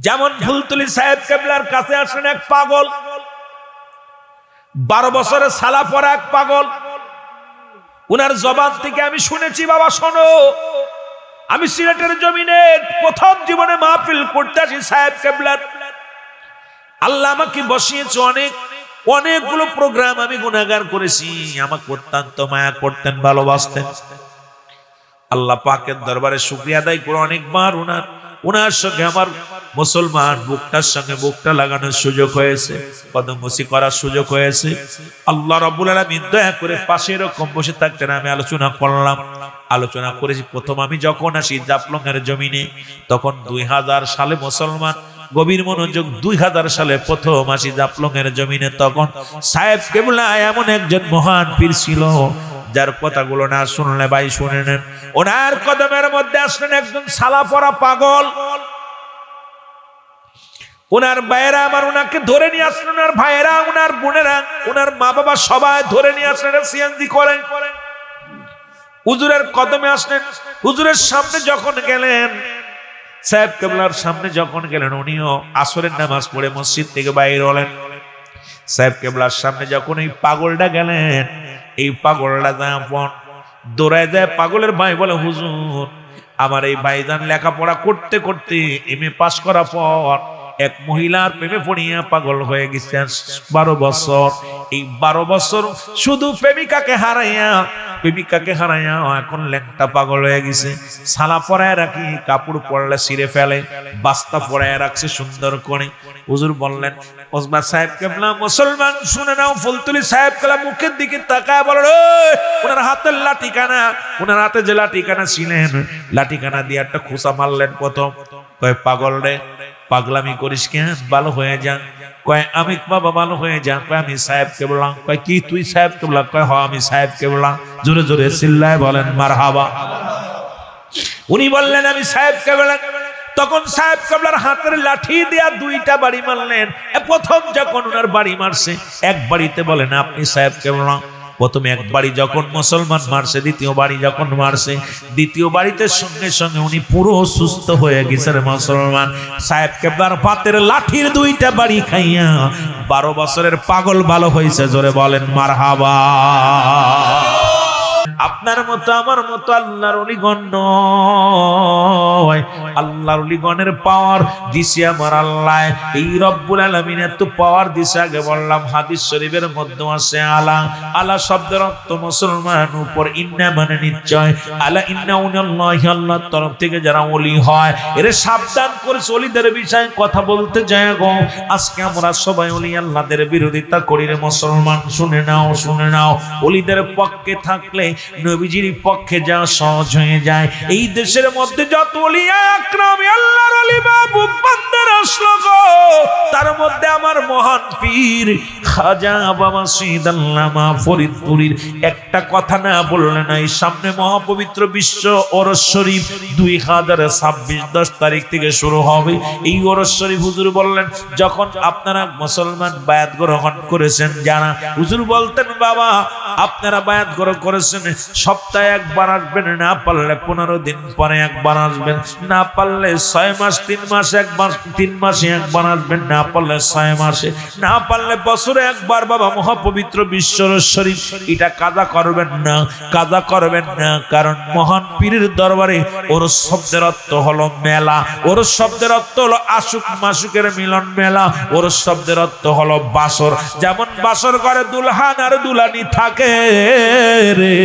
যেমন ফুলতলি সাহেব কেবলার কাছে আসেন এক পাগল, 12 বছরের সালা পরা এক পাগল। উনার জবান থেকে আমি শুনেছি, বাবা শোনো, আমি সিলেটের জমিনে প্রথম জীবনে মাহফিল করতে আসি সাহেব কেবলার। আল্লাহ আমাকে বসিয়েছে অনেকগুলো প্রোগ্রাম আমি গুনাহগার করেছি। আমাকে অত্যন্ত মায়া করতেন, ভালোবাসতেন। আল্লাহ পাকের দরবারে শুকরিয়া আদায় করে অনেকবার উনার সঙ্গে আমার মুসলমান বুকটার সঙ্গে বুকটা লাগানোর সুযোগ হয়েছে, কদমবসি করার সুযোগ হয়েছে। আল্লাহ রাব্বুল আলামিন দয়া করে পাশে এরকম বসে থাকতেন, আমি আলোচনা করলাম, আলোচনা করেছি। প্রথম আমি যখন আসি জাফলংয়ের জমিনে, তখন 2000 সালে মুসলমান, গভীর মনোযোগ, 2000 সালে প্রথম আসি জাফলংয়ের জমিনে। তখন সাহেব কেবলা এমন একজন মহান পীর ছিল, যার কথাগুলো না শুনলে ভাই শুনে নেন। ওনার কদমের মধ্যে আসলেন একজন সালা পরা পাগল। ওনার ভাইয়েরা আমার ওনাকে ধরে নিয়ে আসলেন, ওনার ভাইয়েরা, ওনার বোনেরা, ওনার মা বাবা সবাই ধরে নিয়ে আসলেন, সিএনজি করেন। হুজুরের কদমে আসলেন। হুজুরের সামনে যখন গেলেন, সাহেব কেবলার সামনে যখন গেলেন, উনিও আসরের নামাজ পড়ে মসজিদ থেকে বাইরে হলেন। সাহেব কেবলার সামনে যখন এই পাগলটা গেলেন, এই পাগলটা দৌড়ায় যায়। পাগলের ভাই বলে, হুজুর, আমার এই ভাইজান লেখাপড়া করতে করতে এমএ পাস করার পর এক মহিলার প্রেমে পড়িয়া পাগল হয়ে গেছে 12 বছর। এই 12 বছর শুধু প্রেমিকাকে হারাইয়া এখন ল্যাংটা পাগল হয়ে গেছে। সালা পরায় রাখি, কাপড় পরলে ছিঁড়ে ফেলে, বাস্তা পরায় রাখছে সুন্দর করে। হুজুর বললেন, ওসমান সাহেব কেবলা, মুসলমান শুনে নাও। ফুলতলি সাহেব কেবলা মুখের দিকে তাকায় বলল, ওনার হাতের লাঠিখানা, ওনার হাতে যে লাঠিখানা ছিলেন, লাঠিখানা দিয়ে একটা খোঁচা মারলেন। প্রথম কয়, পাগল রে, পাগলামি করিস কেন, ভালো হয়ে যা। কয়, আমি বাবা ভালো হয়ে যা। কয়, আমি সাহেব কেবলা। কয়, কি তুই সাহেব কেবলা? কয়, হ আমি সাহেব কেবলা। জোরে জোরে চিল্লায় বলেন মারহাবা। উনি বললেন, আমি সাহেব কেবলা। তখন সাহেব কেবলার হাতের লাঠি দিয়া 2টা বাড়ি মারলেন। প্রথম যখন ওনার বাড়ি মারছে, এক বাড়িতে বলেন আপনি সাহেব কেবলা। প্রথমে এক বাড়ি যখন মুসলমান মারছে, দ্বিতীয় বাড়ি যখন মারছে, দ্বিতীয় বাড়িতে সঙ্গে সঙ্গে উনি পুরো সুস্থ হয়ে গেছে মুসলমান। সাহেব কেবলার পাতের লাঠির 2টা বাড়ি খাইয়া 12 বছরের পাগল ভালো হয়েছে। জোরে বলেন মারহাবা। আপনার মতো আমার মতো আল্লাহর ওলিগণ নয়। আল্লাহর ওলিগণের পাওয়ার দিছে আমার আল্লাহ। এই রব্বুল আলামিন এত পাওয়ার দিছে। আগে বললাম হাদিস শরীফের মধ্যে আছে আলা। আলা শব্দের অর্থ মুসলমান উপর, ইন্না মানে নিশ্চয়, আলা ইন্না উনাল্লাহি, আল্লাহর তরফ থেকে যারা ওলি হয় এর সাবধান করে ওলিদের বিষয়ে কথা বলতে যায় গো। আজকে আমরা সবাই ওলি আল্লাহদের বিরোধিতা করি রে মুসলমান। শুনে নাও, শুনে নাও, ওলিদের পক্ষে থাকলে নবীজির পক্ষে যা সহজ হয়ে যায়। এই দেশের মধ্যে যত ওলিয়া আকরাম আল্লাহর ওলি মাহবুব বান্দার আসলো গো, তার মধ্যে আমার মহান পীর খাজা বাবা সৈয়দ আল্লামা ফরিদপুরীর একটা কথা না বললে নাই। সামনে মহাপবিত্র বিশ্ব ওরস শরীফ 2026 10 তারিখ থেকে শুরু হবে। এই ওরস শরীফ হুজুর বললেন, যখন আপনারা মুসলমান বায়াত গ্রহণ করেছেন, যারা হুজুর বলতেন, বাবা আপনারা বায়াত গ্রহণ করেছেন, সপ্তাহে একবার আসবেন, না পারলে 15 দিন পরে একবার আসবেন, না পারলে 6 মাস 3 মাস একবার, 3 মাসে একবার আসবেন, না পারলে 6 মাসে, না পারলে বছরে একবার। বাবা মহাপবিত্র বিশ্ব শরীফ এটা কাজা করবেন না, কাজা করবেন না। কারণ মহান পীরের দরবারে ওরস শব্দের অর্থ হলো মেলা, ওরস শব্দের অর্থ হলো আশুক মাসুকের মিলন মেলা, ওরস শব্দের অর্থ হলো বাসর। যেমন বাসর করে দুলহান আর দুলানি থাকে রে,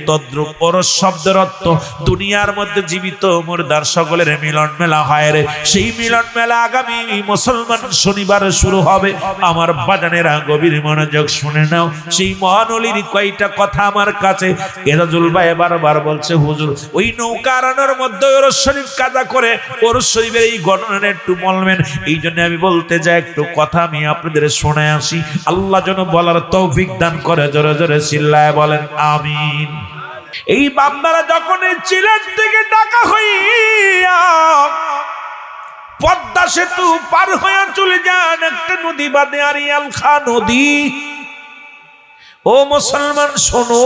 তদ্রুপ ওরস শব্দের অর্থ দুনিয়ার মধ্যে জীবিত মুর্দার সকলের মিলন মেলা হয় রে। সেই মিলন মেলা আগামী মুসলমান শনিবার শুরু হবে। আমার বাজানেরা গভীর মনোযোগ শুনে নাও। সেই মহান ওলির কয়টা কথা আমার কাছে এজাজুল ভাই বারবার বলছে, হুজুর ওই নৌকারানোর মধ্যে ওরস শরীফ কাজা করে ওরস শরীফের এই ঘটনাটা একটু বলবেন। এই জন্য আমি বলতে যাই, একটু কথা আমি আপনাদের শোনে আসি। আল্লাহ যেন বলার তৌফিক দান করে। জোরে জোরে চিল্লায় বলেন আমিন। এই বান্দারা যখন এই সিলেট থেকে ঢাকা হইয়া পদ্মা সেতু পার হয়ে চলে যান, একটা নদী বাদে আরিয়াল খা নদী। ও মুসলমান শোনো,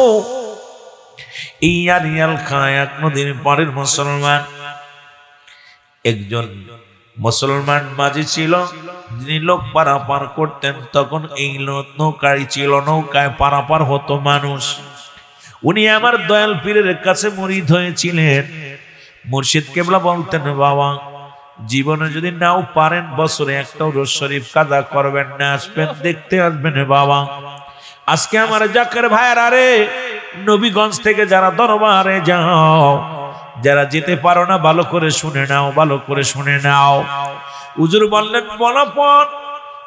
এই আরিয়াল খা এক নদীর পরের মুসলমান একজন মুসলমান মাঝি ছিল, যিনি লোক পারাপার করতেন, তখন এই নৌকায় ছিল, নৌকায় পারাপার হতো মানুষ। উনি আমার দয়াল পীরের কাছে মুরিদ হয়েছিলেন। মুর্শিদ কেবলা বলতেন, বাবা জীবনে যদি নাও পারেন বছরে একটা উরুস শরীফ কাজা করবেন না, আসবেন দেখতে আসবেন বাবা। আজকে আমার জাকের ভাইয়েরা রে, নবীগঞ্জ থেকে যারা দরবারে যাও, যারা যেতে পারো না ভালো করে শুনে নাও, ভালো করে শুনে নাও। হুজুর বললেন, বলাপন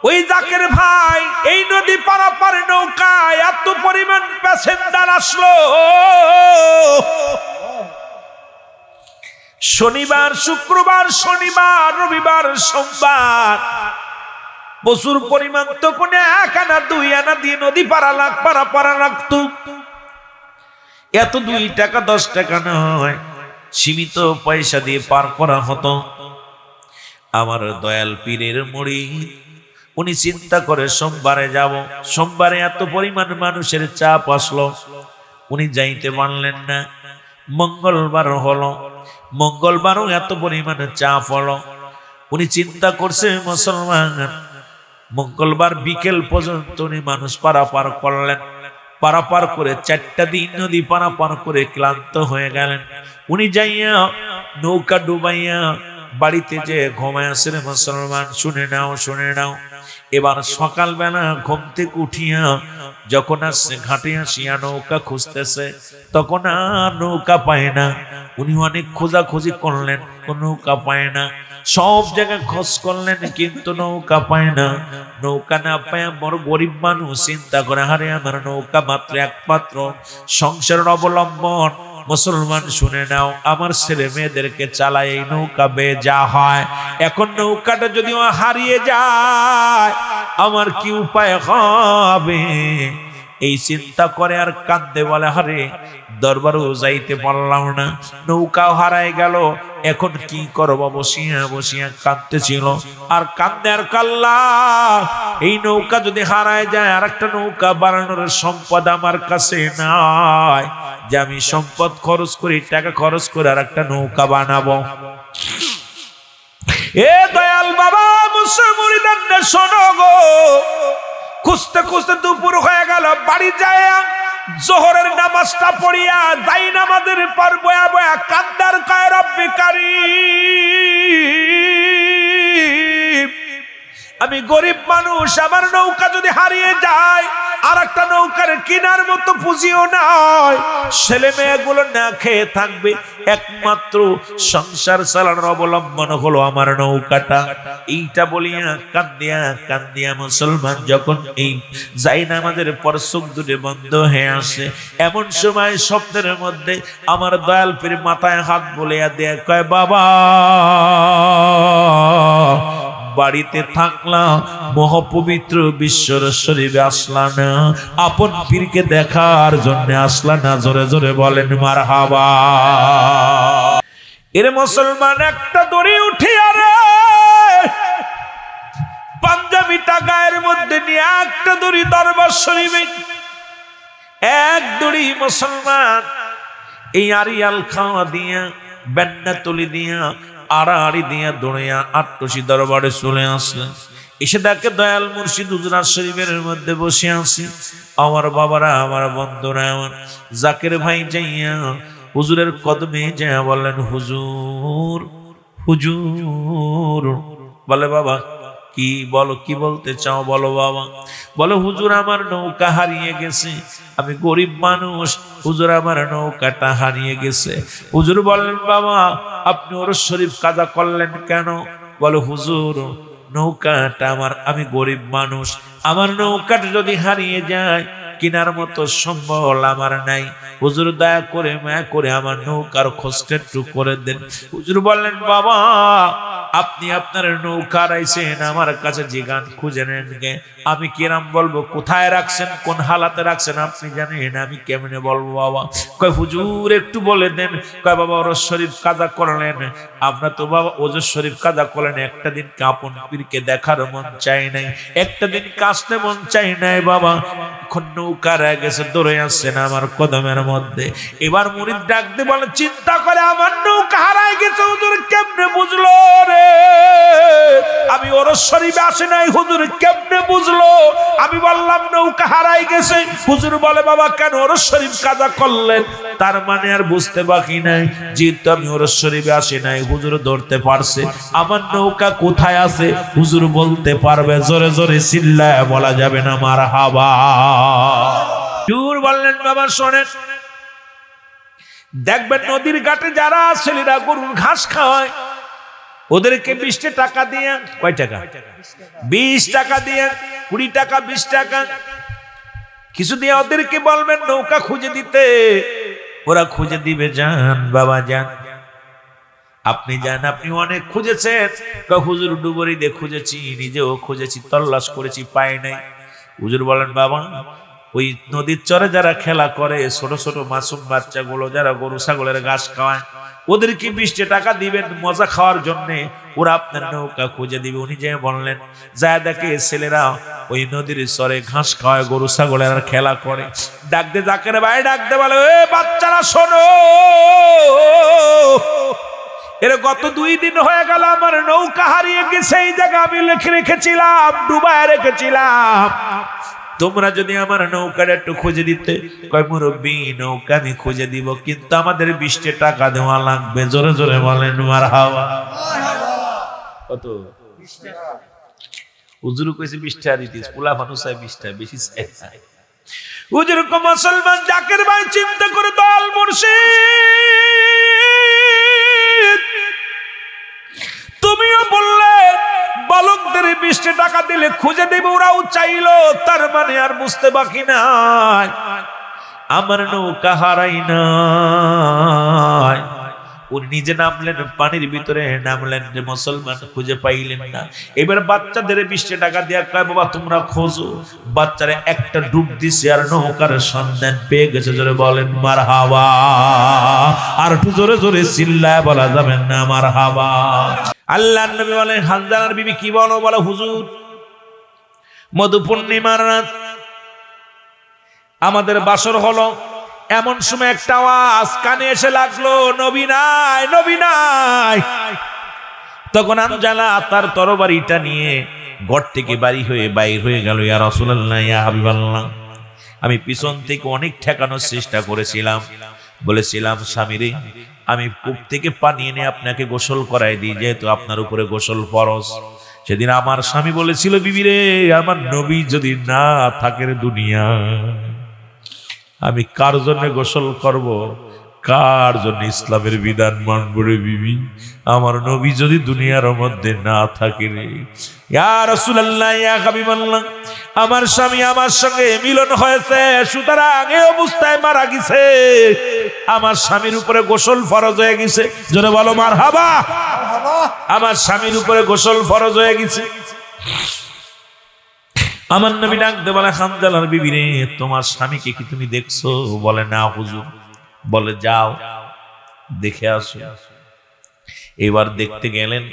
ওই জাকের ভাই এই নদী পারাপার নৌকায় এত পরিমাণ প্যাসেঞ্জার আসলো, শনিবার শুক্রবার শনিবার রবিবার সোমবার প্রচুর পরিমাণ, তখন 1 আনা 2 আনা দিয়ে নদী পারাপার লাগতো। এত 2 টাকা 10 টাকা নয়, সীমিত পয়সা দিয়ে পার করা হতো। আমার দয়াল পীরের মুরিদ উনি চিন্তা করে সোমবারে যাব, সোমবারে এত পরিমাণ মানুষের চাপ আসলো, উনি যাইতে পারলেন না। মঙ্গলবার হলো, মঙ্গলবারও এত পরিমাণে চাপ হলো। উনি চিন্তা করছে মুসলমান, মঙ্গলবার বিকেল পর্যন্ত উনি মানুষ পারাপার করলেন। পারাপার করে 4টা দিন নদী পারাপার করে ক্লান্ত হয়ে গেলেন। উনি যাইয়া নৌকা ডুবাইয়া বাড়িতে যে ঘুমায় আসেন মুসলমান, শুনে নাও শুনে নাও। এবার সকালবেলা ঘুম থেকে উঠিয়া যখন আসছে ঘাটে আসিয়া নৌকা খুঁজতেছে, তখন আর নৌকা পায় না। উনি অনেক খোঁজাখুঁজি করলেন, কোন নৌকা পায় না। সব জায়গায় খোঁজ করলেন কিন্তু নৌকা পায় না। নৌকা না পায় বড় গরিব মানুষ চিন্তা করে, হারে আমার নৌকা মাত্র একমাত্র সংসারের অবলম্বন। মুসলমান শুনে নাও, আমার ছেলে মেয়েদেরকে চালায় এই নৌকা বেয়ে যা হয়। এখন নৌকাটা যদি হারিয়ে যায় আমার কি উপায় হবে? এই চিন্তা করে আর কাঁদতে বলে, হারে দরবারও যাইতে পারলাম না, নৌকাও হারাই গেল, এখন কি করব? বসিয়া বসিয়া কাঁদতেছিল। আর কান্দে আর কাল্লা, এই নৌকা যদি হারায় যায় আর একটা নৌকা বানানোর সম্পদ আমার কাছে নাই, যে আমি সম্পদ খরচ করি, টাকা খরচ করে আর একটা নৌকা বানাবো। এ দয়াল বাবা মুসলমানদের শোনো গো, খুঁজতে খুঁজতে দুপুর হয়ে গেল। বাড়ি যায় জোহরের নামাজটা পড়িয়া যাই নামাজের পর বয়া বয়া কান্দার কয়, রব্বি কারীম, আমি গরিব মানুষ, আমার নৌকা যদি হারিয়ে যায় আর একটা নৌকার কিনার মতো পুঁজিও নাই, ছেলে মেয়েগুলো না খেয়ে থাকবে, একমাত্র সংসার চালানোর অবলম্বন হলো আমার নৌকাটা। এইটা বলিয়া কান্দিয়া কান্দিয়া মুসলমান যখন এই যাই না আমাদের পর চোখ দুটো বন্ধ হয়ে আসে, এমন সময় স্বপ্নের মধ্যে আমার দয়াল পীর মাথায় হাত বলিয়া দেয়া কয়, বাবা বাড়িতে থাকলাম, মহাপবিত্র বিশ্বর শরীফে আসলা না, আপন পীরকে দেখার জন্য আসলা না? জোরে জোরে বলেন মারহাবা। এর মুসলমান একটা দড়ি উঠিয়া রে পাঞ্জাবিটা গায়ের মধ্যে নিয়ে একটা দড়ি দরবার শরীফে, এক দড়ি মুসলমান এই আরিয়াল খাওয়া দিয়া বেন্না তুলি দিয়া আড়াআড়ি দিয়া দৌড়িয়া আটটুসি দরবারে চলে আসলেন। এসে দেখে দয়াল মুর্শিদ হুজুরার শরীফের মধ্যে বসে আছি। আমার বাবারা, আমার বন্ধুরা, আমার জাকের ভাই যাইয়া হুজুরের কদমে যাইয়া বললেন, হুজুর হুজুর। বলে, বাবা কি বলো, কি বলতে চাও বলো বাবা। বলো, হুজুর আমার নৌকা হারিয়ে গেছে, আমি গরিব মানুষ, হুজুর আমার নৌকাটা হারিয়ে গেছে। হুজুর বললেন, বাবা আপনি উরুস শরীফ কাজা করলেন কেন? বলো, হুজুর নৌকাটা আমার, আমি গরিব মানুষ, আমার নৌকাটা যদি হারিয়ে যায় কিনার মতো সম্বল আমার নাই, হুজুর দয়া করে মায়া করে আমার নৌকার খোঁজটা একটু করে দেন। হুজুর বললেন, বাবা আপনি আপনার নৌকা রাইছেন, আমার কাছে জিগান খুঁজে নেন গে, আমি কিরাম বলবো? কোথায় রাখছেন, কোন হালাতে রাখছেন আপনি জানেন, আমি কেমনে বলবো বাবা? কয় হুজুর একটু বলে দেন। কয় বাবা উরুস শরীফ কাজা করলেন, আমরা তো বাবা উরুস শরীফ কাজা করলেন, একটা দিন আপন পীরকে দেখার মন চাই নাই, একটা দিন কাশতে মন চাই নাই বাবা, এখন নৌকা রয়ে গেছে, ধরে আসছে না আমার কদমের মধ্যে। এবার মুরিদ ডাক দিয়ে বলে, চিন্তা করে আমার নৌকা হারায় গেছে, হুজুর কেমনে বুঝলো রে? আমি ওরস শরীফে আসি নাই, হুজুর কেমনে বুঝলো? আমি বললাম নৌকা হারাই গেছে। হুজুর বলে, বাবা কেন ওরস শরীফ কাজা করলেন? তার মানে আর বুঝতে বাকি নাই, যেহেতু আমি ওরস শরীফে আসি নাই, হুজুর ধরতে পারছে আমার নৌকা কোথায় আছে, হুজুর বলতে পারবে। জোরে জোরে চিল্লায় বলা যাবে না মারহাবা। হুজুর বললেন, বাবা শোনেন, দেখবেন নদীর ঘাটে যারা ছেলেরা গরুর ঘাস খাওয়ায়, ওদেরকে 20 টাকা দিয়ে, কয় টাকা? 20 টাকা দিয়ে, 20 টাকা, 20 টাকা কিছু দিয়ে ওদেরকে বলবেন নৌকা খুঁজে দিতে, ওরা খুঁজে দিবে। যান বাবা যান, আপনি যান, আপনি অনেক খুঁজেছেন। হুজুর ডুবুরি দিয়ে খুঁজেছি, নিজেও খুঁজেছি, তল্লাশ করেছি, পাই নাই। হুজুর বলেন, বাবা ওই নদীর চরে যারা খেলা করে, ছোট ছোট মাসুম বাচ্চাগুলো যারা গরু ছাগলের ঘাস খাওয়ায়, ওদেরকে 20 টাকা দিবেন মজা খাওয়ার জন্য, ওরা আপনার নৌকা খুঁজে দিবে। উনি যে বললেন, যা দেখে ছেলেরা ওই নদীর চরে ঘাস খাওয়ায়, গরু ছাগলের খেলা করে। ডাক দে জাকের ভাই, ডাক দে বলে, এ বাচ্চারা শোনো, এর গত 2 দিন হয়ে গেল আমার নৌকা হারিয়ে গেছে। এই জায়গা আমি লিখে রেখেছিলাম, ডুবায় রেখেছিলাম। তোমরা যদি আমার নৌকাটা একটু খুঁজে দিতে। কয় মুরব্বি, নৌকা আমি খুঁজে দিব, কিন্তু আমাদের 20 টাকা দেওয়া লাগবে। জোরে জোরে বলেন মারহাবা। কত? 20 টাকা। হুজুর কইছে 20 টাকা দিতিস, পোলা মানুষ চাই 20 টাকা, বেশি চাই না। হুজুর কো মুসলমান জাকের ভাই চিন্তা করে দল মুর্শিদ, তুমিও বললে বালকদের 20 টাকা দিলে খুঁজে দেবে, ওরাও চাইলো, তার মানে আর বুঝতে বাকি নাই আমার নৌকা হারাই নাই। উনি নিজে নামলেন পানির ভিতরে, নামলেন যে মুসলমান খুঁজে পাইলেন না। এবার বাচ্চাদের 20 টাকা দিয়া কয়, বাবা তোমরা খোঁজো। বাচ্চারা একটা ডুব দিছে আর নৌকার সন্ধান পেয়ে গেছে। জোরে বলেন মারহাবা। আর একটু জোরে জোরে চিল্লায় বলা যাবেন না মারহাবা। আল্লাহর নবী বলেন, হানজালার বিবি কি বলো? বলো হুজুর, মধু পূর্ণিমার রাত আমাদের বাসর হলো, এমন সময় একটা আওয়াজ কানে এসে লাগলো, নবী নাই, নবী নাই। তখন হানজালা তার তরবারিটা নিয়ে ঘর থেকে বাইর হয়ে গেল। ইয়া রাসূলুল্লাহ, ইয়া হাবিবাল্লাহ, আমি পিছন থেকে অনেক ঠেকানোর চেষ্টা করেছিলাম, বলেছিলাম স্বামীরে আমি কূপ থেকে পানি এনে আপনাকে গোসল করাই দিই, যেহেতু আপনার উপরে গোসল ফরজ। সেদিন আমার স্বামী বলেছিল, বিবি রে, আমার নবী যদি না থাকেন দুনিয়া, আমি কার জন্য গোসল করব, কার জন্য ইসলামের বিধান মানব রে বিবি? আমার নবী যদি দুনিয়ার মধ্যে না থাকে রে। ইয়া রাসূলুল্লাহ, ইয়া হাবিবাল্লাহ, আমার স্বামী আমার সঙ্গে মিলন হয়েছে, সুতরাং এই অবস্থায় মারা গেছে, আমার স্বামীর উপরে গোসল ফরজ হয়ে গেছে। জোরে বলো মারহাবা। আমার স্বামীর উপরে গোসল ফরজ হয়ে গেছে। আমার নবী ডাকতে বলে, হানজালার বিবি রে, তোমার স্বামীকে কি তুমি দেখছো? বলে না হুজুর। বলে যাও দেখে আসো। এবার দেখতে গেলেন,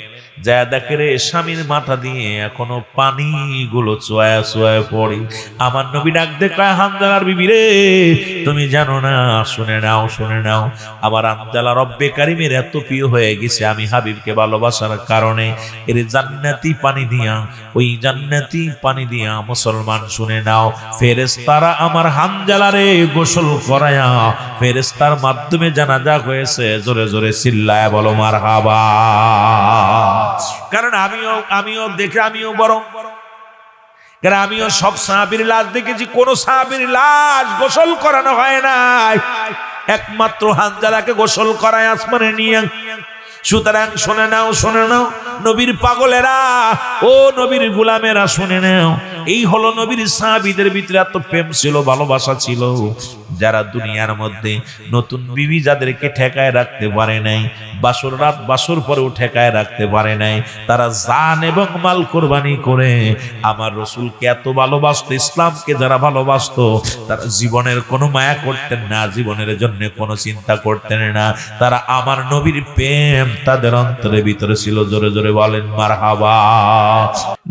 যা দেখে রে স্বামীর মাথা দিয়ে এখনো পানিগুলো চোয়া চোয়া পড়ে। আমার নবী ডাক দেখে, হানজালার বিবি রে, তুমি জানো না, শুনে নাও, শুনে নাও, আমার হানজালা রব্বে কারিমের এত প্রিয় হয়ে গেছে, আমি হাবিবকে ভালোবাসার কারণে এর জান্নাতি পানি দিয়া, ওই জান্নাতি পানি দিয়া মুসলমান শুনে নাও, ফেরেশতারা আমার হানজালারে গোসল করায়া ফেরেশতার মাধ্যমে জানাজা হয়েছে। জোরে জোরে চিল্লায় বলো মারহাবা। কারণ আমিও দেখে, আমিও বরং, কারণ আমিও সব সাহাবীর লাশ দেখেছি, কোন সাহাবীর লাশ গোসল করানো হয় নাই, একমাত্র হানজালাকে গোসল করায় আসমানে নিয়ে। সুতরাং শুনে নাও, শুনে নাও নবীর পাগলেরা, ও নবীর গোলামেরা, শুনে নাও, এই হলো নবীর সাহাবীদের ভিতরে এত প্রেম ছিল, ভালোবাসা ছিল, যারা দুনিয়ার মধ্যে নতুন বিবি যাদেরকে ঠেকায় রাখতে পারে নাই, বাসর রাত বাসর পরেও ঠেকায় রাখতে পারে নাই, তারা জান এবং মাল কোরবানি করে আমার রসুলকে এত ভালোবাসতো। ইসলামকে যারা ভালোবাসতো, তারা জীবনের কোনো মায়া করতেন না, জীবনের জন্য কোনো চিন্তা করতেন না, তারা আমার নবীর প্রেম তাদের অন্তরের ভিতরে ছিল। জোরে জোরে বলেন মারহাবা।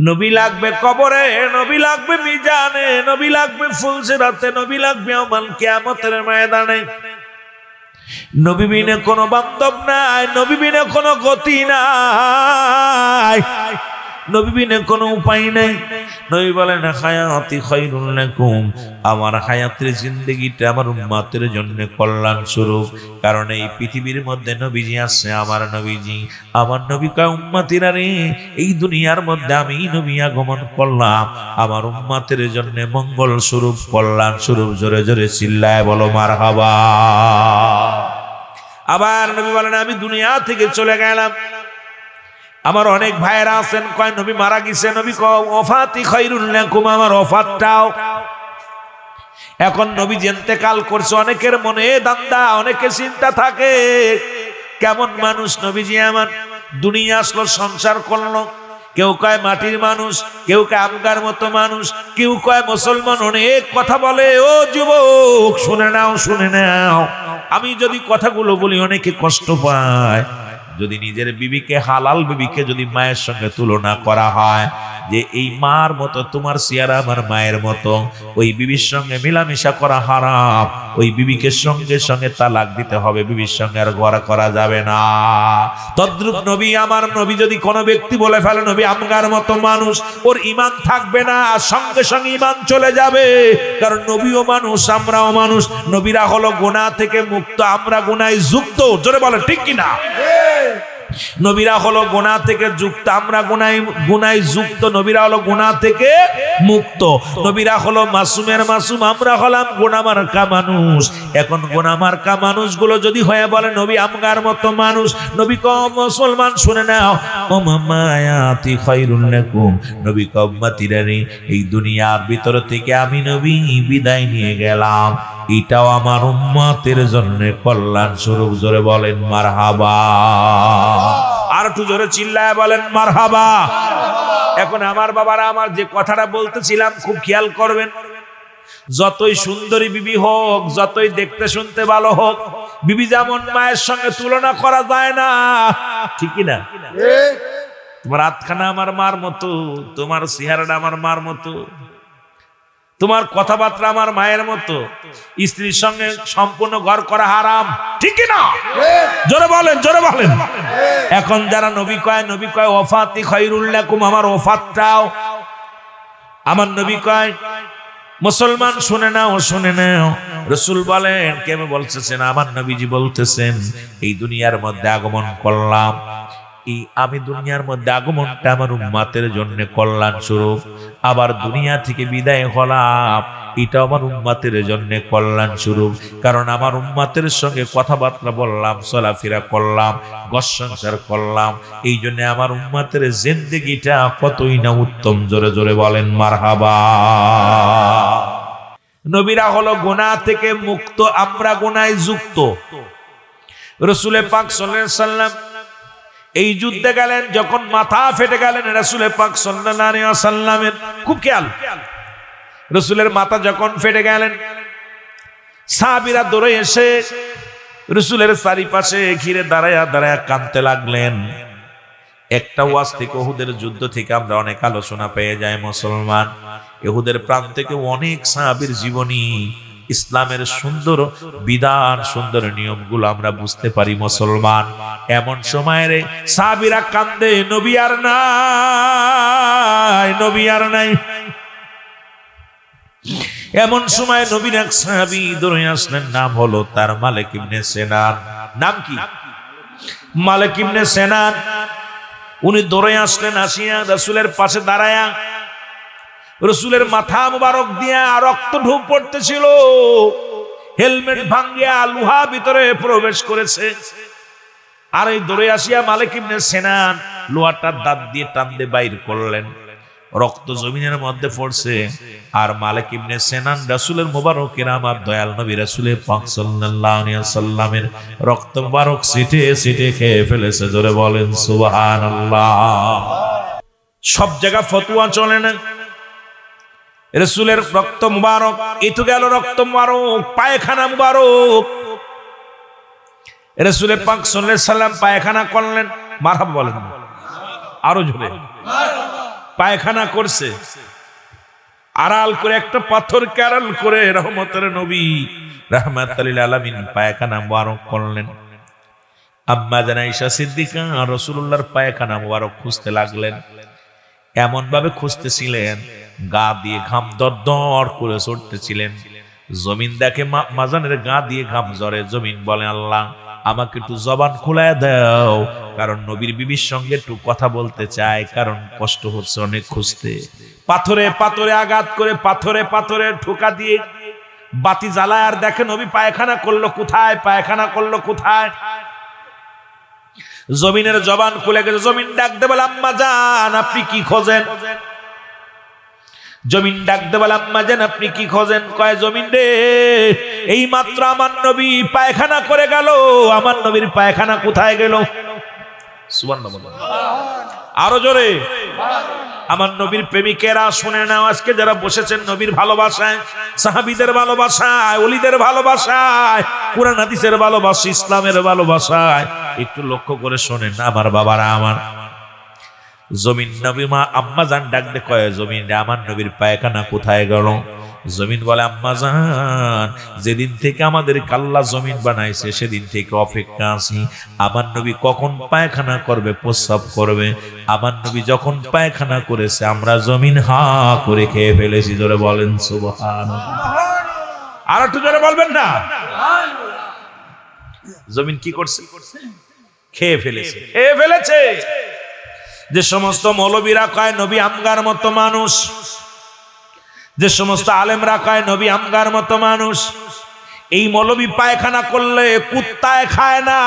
নবী লাগবে কবরে, নবী লাগবে মিজানে, নবী লাগবে ফুলসিরাতে, নবী লাগবে ইয়াউমাল কিয়ামতের ময়দানে। নবী বিনে কোনো বান্ধব নাই, নবী বিনে কোনো গতি নাই, নবী বিনে কোনো উপায় নাই। নবী বলেন হায়াতি খায়রুল লাকুম, আমার হায়াতের জিন্দেগিটা আমার উম্মতের জন্য কল্যাণ স্বরূপ। কারণ এই পৃথিবীর মধ্যে নবীজি আছে, আমার নবীজি, আমার নবী কয় উম্মতিরা রে, এই দুনিয়ার মধ্যে আমি নবী আগমন করলাম আমার উম্মতের জন্য মঙ্গল স্বরূপ, কল্যাণ স্বরূপ। জোরে জোরে চিল্লায় বলো মারহাবা। আবার নবী বলেন আমি দুনিয়া থেকে চলে গেলাম, আমার অনেক ভাইয়েরা আছেন কয় নবী মারা গেছে, নবী কয় ওয়াফাতি খায়রুল লাকুম, আমার ওয়াফাতটাও। এখন নবী ইন্তেকাল করছে, অনেকের মনে দান্দা, অনেকে চিন্তা থাকে কেমন মানুষ নবীজি আমার, দুনিয়া আসলো, সংসার করলো। কেউ কয় মাটির মানুষ, কেউ কয় আমগার মতো মানুষ, কেউ কয় মুসলমান, অনেক কথা বলে। ও যুবক শুনে নাও, শুনে নাও, আমি যদি কথাগুলো বলি অনেকে কষ্ট পায়। যদি নিজের বিবিকে, হালাল বিবিকে যদি মায়ের সঙ্গে তুলনা করা হয় যে এই মার মতো তোমার চেহারা আমার মায়ের মতো, ওই বিবির সঙ্গে মেলামেশা করা হারাম, ওই বিবিকে সঙ্গে সঙ্গে তালাক দিতে হবে, বিবির সঙ্গে আর ঘর করা যাবে না। তদ্রূপ নবী আমার নবী যদি কোনো ব্যক্তি বলে ফেলে নবী আমগার মতো মানুষ, ওর ঈমান থাকবে না, সঙ্গে সঙ্গে ঈমান চলে যাবে। কারণ নবীও মানুষ, আমরাও মানুষ। নবীরা হলো গুনাহ থেকে মুক্ত, আমরা গুনাহে যুক্ত। জোরে বলেন ঠিক কিনা? নবীরা হলো গুনাহ থেকে যুক্ত, আমরা গুনাহে যুক্ত। নবীরা হলো গুনাহ থেকে মুক্ত, নবীরা হলো মাসুমের মাসুম, আমরা হলাম গুনাহমার্কা মানুষ। এখন গুনাহমার্কা মানুষগুলো যদি হয়ে বলে নবী আমগার মতো মানুষ, নবী কও মুসলমান শুনে নাও, ও মায়াতি খায়রুল লাকুম, নবী কও উম্মতিরা রে, এই দুনিয়ার ভিতর থেকে আমি নবী বিদায় নিয়ে গেলাম, এটাও আমার উম্মতের জন্য কল্যাণ স্বরূপ। জোরে বলেন মারহাবা। আর একটু জোরে চিল্লায় বলেন মারহাবা। এখন আমার বাবারা, আমার যে কথাটা বলতেছিলাম খুব খেয়াল করবেন। যতই সুন্দরী বিবি হোক, যতই দেখতে শুনতে ভালো হোক, বিবি যেমন মায়ের সঙ্গে তুলনা করা যায় না, ঠিক না? তোমার হাতখানা আমার মার মতো, তোমার চেহারাটা আমার মার মতো, তোমার কথাবার্তা আমার মায়ের মতো, স্ত্রীর সঙ্গে সম্পূর্ণ ঘর করা হারাম, ঠিক না? জোরে বলেন, জোরে বলেন। এখন যারা নবী কয় ওয়াফাতি খায়রুল লাকুম, আমার ওয়াফাতটাও। আমার নবী কয় মুসলমান শুনে নাও, শুনে নাও, রাসূল বলেন, কেমন বলতেছেন? আমার নবীজি বলতেছেন এই দুনিয়ার মধ্যে আগমন করলাম, এই আমি দুনিয়ার মধ্যে আগমনটা আমার উম্মতের জন্য কল্যাণ স্বরূপ। আবার দুনিয়া থেকে বিদায় হলাম, এটা আমার উম্মতের জন্য কল্যাণ স্বরূপ। কারণ আমার উম্মতের সঙ্গে কথাবার্তা বললাম, চলাফেরা করলাম, ঘর সংসার করলাম, এই জন্য আমার উম্মতের জিন্দেগিটা কতই না উত্তম। জোরে জোরে বলেন মারহাবা। নবীরা হলো গুনাহ থেকে মুক্ত, আমরা গুনাহে যুক্ত। রাসূল পাক সাল্লাল্লাহু আলাইহি ওয়াসাল্লাম এই যুদ্ধে গেলেন, যখন মাথা ফেটে গেলেন রাসূল পাক সাল্লাল্লাহু আলাইহি ওয়াসাল্লামের, খুব খেয়াল, রাসূলের মাথা যখন ফেটে গেলেন, সাহাবীরা দৌড়ে এসে রাসূলের চারিপাশে ঘিরে দাঁড়ায়া দাঁড়ায়া কাঁদতে লাগলেন। একটা ওয়াজ থেকে, উহুদের যুদ্ধ থেকে আমরা অনেক আলোচনা পেয়ে যাই মুসলমান। উহুদের প্রান্ত থেকে অনেক সাহাবীর জীবনী, ইসলামের সুন্দর বিধান, সুন্দর নিয়মগুলো আমরা বুঝতে পারি মুসলমান। এমন সময় রে সাহাবীরা কান্দে, নবী আর নাই, নবী আর নাই। এমন সময় নবীর এক সাহাবী দৌড়ে আসলেন, নাম হলো তার মালিক ইবনে সিনান। নাম কি? মালিক ইবনে সিনান। উনি দৌড়ে আসলেন, আসিয়া রাসূলের পাশে দাঁড়ায়া, রাসূলের মাথা মুবারক দিয়া রক্ত ঢুক পড়তেছিল, হেলমেট ভাঙ্গিয়া লোহা ভিতরে প্রবেশ করেছে। আর এই দৌড়ে আসিয়া মালিক ইবনে সিনান লোহাটার দাঁত দিয়ে টান দিয়ে বাইর করলেন, রক্ত জমিনের মধ্যে পড়ছে। আর মালিক ইবনে সিনান রাসূলের মুবারকের, আমার দয়াল নবী রাসূলের পাক সাল্লাল্লাহু আলাইহি ওয়াসাল্লামের রক্ত মুবারক সিটে সিটে খেয়ে ফেলেছে। জোরে বলেন সুবহানাল্লাহ। সব জায়গা ফতোয়া চলে না, রাসূলের রক্ত মুবারক, এতো গেল রক্ত মুবারক, পায়খানা মুবারক। রাসূল পাক সাল্লাল্লাহু আলাইহি ওয়াসাল্লাম পায়খানা করলেন, মারহাবা বলেন, আরো জোরে। পায়খানা করছে, আড়াল করে একটা পাথর আড়াল করে রহমতের নবী রাহমাতুল লিল আলামিন পায়খানা মুবারক করলেন। আম্মা জান আয়েশা সিদ্দিকা রাসূলুল্লাহর পায়খানা মুবারক খুঁজতে লাগলেন। এমন ভাবে খুঁজতেছিলেন, গা দিয়ে ঘাম দরদর করে ছড়তেছিলেন। জমিন দেখে মাজানের গা দিয়ে ঘাম ঝরে। জমিন বলে, আল্লাহ আমাকে একটু জবান খোলায় দাও, কারণ নবীর বিবির সঙ্গে একটু কথা বলতে চাই, কারণ কষ্ট হচ্ছে অনেক খুঁজতে। পাথরে পাথরে আঘাত করে, পাথরে পাথরে ঠোকা দিয়ে বাতি জ্বালায় আর দেখে নবী পায়খানা করলো কোথায়, পায়খানা করলো কোথায়। জমিনের জবান খুলে গেছে। জমিন ডাক দে বলে, আম্মা জান আপনি কি খোঁজেন? জমিন ডাক দে বলে, আম্মা জান আপনি কি খোঁজেন? কয়, জমিন রে, এই মাত্র আমার নবী পায়খানা করে গেল। আমার নবীর পায়খানা কোথায় গেল? সুবহানাল্লাহ, আরো জোরে। আমার নবীর প্রেমিকেরা শুনে নাও, আজকে যারা বসেছেন নবীর ভালোবাসায়, সাহাবীদের ভালোবাসায়, ওলিদের ভালোবাসায়, কুরআন হাদিসের ভালোবাসা, ইসলামের ভালোবাসায়, একটু লক্ষ্য করে শোনেন আমার বাবারা। আমার জমিন নবী মা আম্মা জান ডাক দে, কয়, জমিন রে আমার নবীর পায়খানা কোথায় গেল? জমিন বলে, আম্মা জান যেদিন থেকে আমাদের আল্লাহ জমিন বানাইছে সেদিন থেকে অপেক্ষা আছি। আমার নবী কখন পায়খানা করবে, প্রস্রাব করবে। আমার নবী যখন পায়খানা করেছে আমরা জমিন হা করে খেয়ে ফেলেছি। জোরে বলেন সুবহানাল্লাহ। আর একটু জোরে বলবেন না? জমিন কি করছে? খেয়ে ফেলেছে, খেয়ে ফেলেছে। যে সমস্ত মৌলবীরা কয় নবী আমগার মতো মানুষ, যে সমস্ত আলেমরা কয় নবী আমগার মতো মানুষ, এই মৌলবী পায়খানা করলে কুত্তায় খায় না,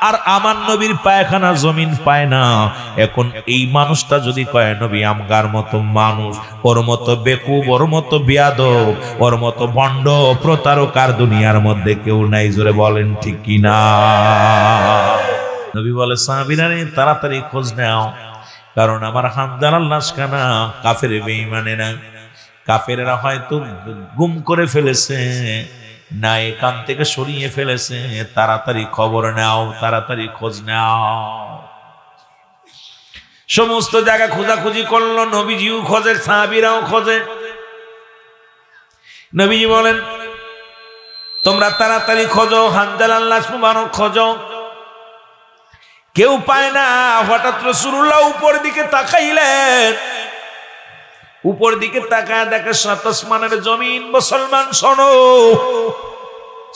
আর আমার নবীর পায়খানা জমিন পায় না। এখন এই মানুষটা যদি কয় নবী আমগার মতো মানুষ, ওর মতো বেকুব, ওর মতো বিয়াদব, ওর মতো ভণ্ড প্রতারক আর দুনিয়ার মধ্যে কেউ নাই। জোরে বলেন ঠিক কিনা? নবী বলে, সাহাবীরা রে তাড়াতাড়ি খোঁজ নাও, কারণ আমার হানজালার লাশখানা কাফের বেঈমানেরা, কাফেররা হয়তো গুম করে ফেলেছে, না এখান থেকে সরিয়ে ফেলেছে। তাড়াতাড়ি খবর নাও, তাড়াতাড়ি খোঁজ নাও। সমস্ত জায়গা খোঁজাখুঁজি করলো, নবীজিও খোঁজে, সাহাবীরাও খোঁজে। নবীজি বলেন, তোমরা তাড়াতাড়ি খোঁজো, হানজালার লাশ মুবারক খোঁজো। কেউ পায় না। হঠাৎ রাসূলুল্লাহ উপর দিকে তাকাইলেন। উপর দিকে তাকায় দেখে সাত আসমানের জমিন, মুসলমান শোনো,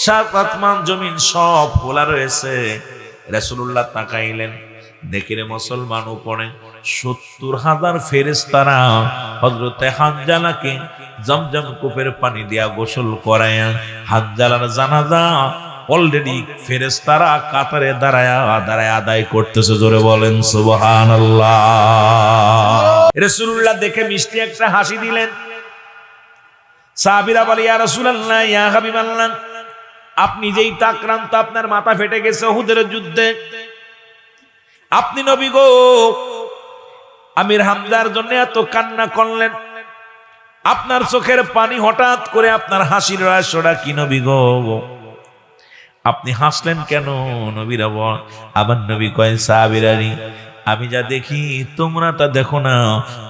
সাত আসমান জমিন সব খোলা রয়েছে। রাসূলুল্লাহ তাকাইলেন, দেখে রে মুসলমান উপরে ৭০,০০০ ফেরেশতারা হযরতে হানজালাকে জমজম কূপের পানি দিয়া গোসল করায়া হানজালার জানাজা অলরেডি ফেরেশতারা কাতারে দাঁড়ায়া আদায় করতেছে। জোরে বলেন সুবহানাল্লাহ। রাসূলুল্লাহ দেখে মিষ্টি একটা হাসি দিলেন। সাহাবীরা বলে, ইয়া রাসূলুল্লাহ, ইয়া হাবিবাল্লাহ, আপনি যেই আক্রান্ত, আপনার মাথা ফেটে গেছে উহুদের যুদ্ধে, আপনি নবী গো আমির হামজার জন্য এত কান্না করলেন, আপনার চোখের পানি হঠাৎ করে আপনার হাসির রহস্যটা কি নবী গো? আপনি হাসলেন কেন? নবীরা বল, আমার নবী কয়, সাহাবীরানি আমি যা দেখি তোমরা তা দেখো না,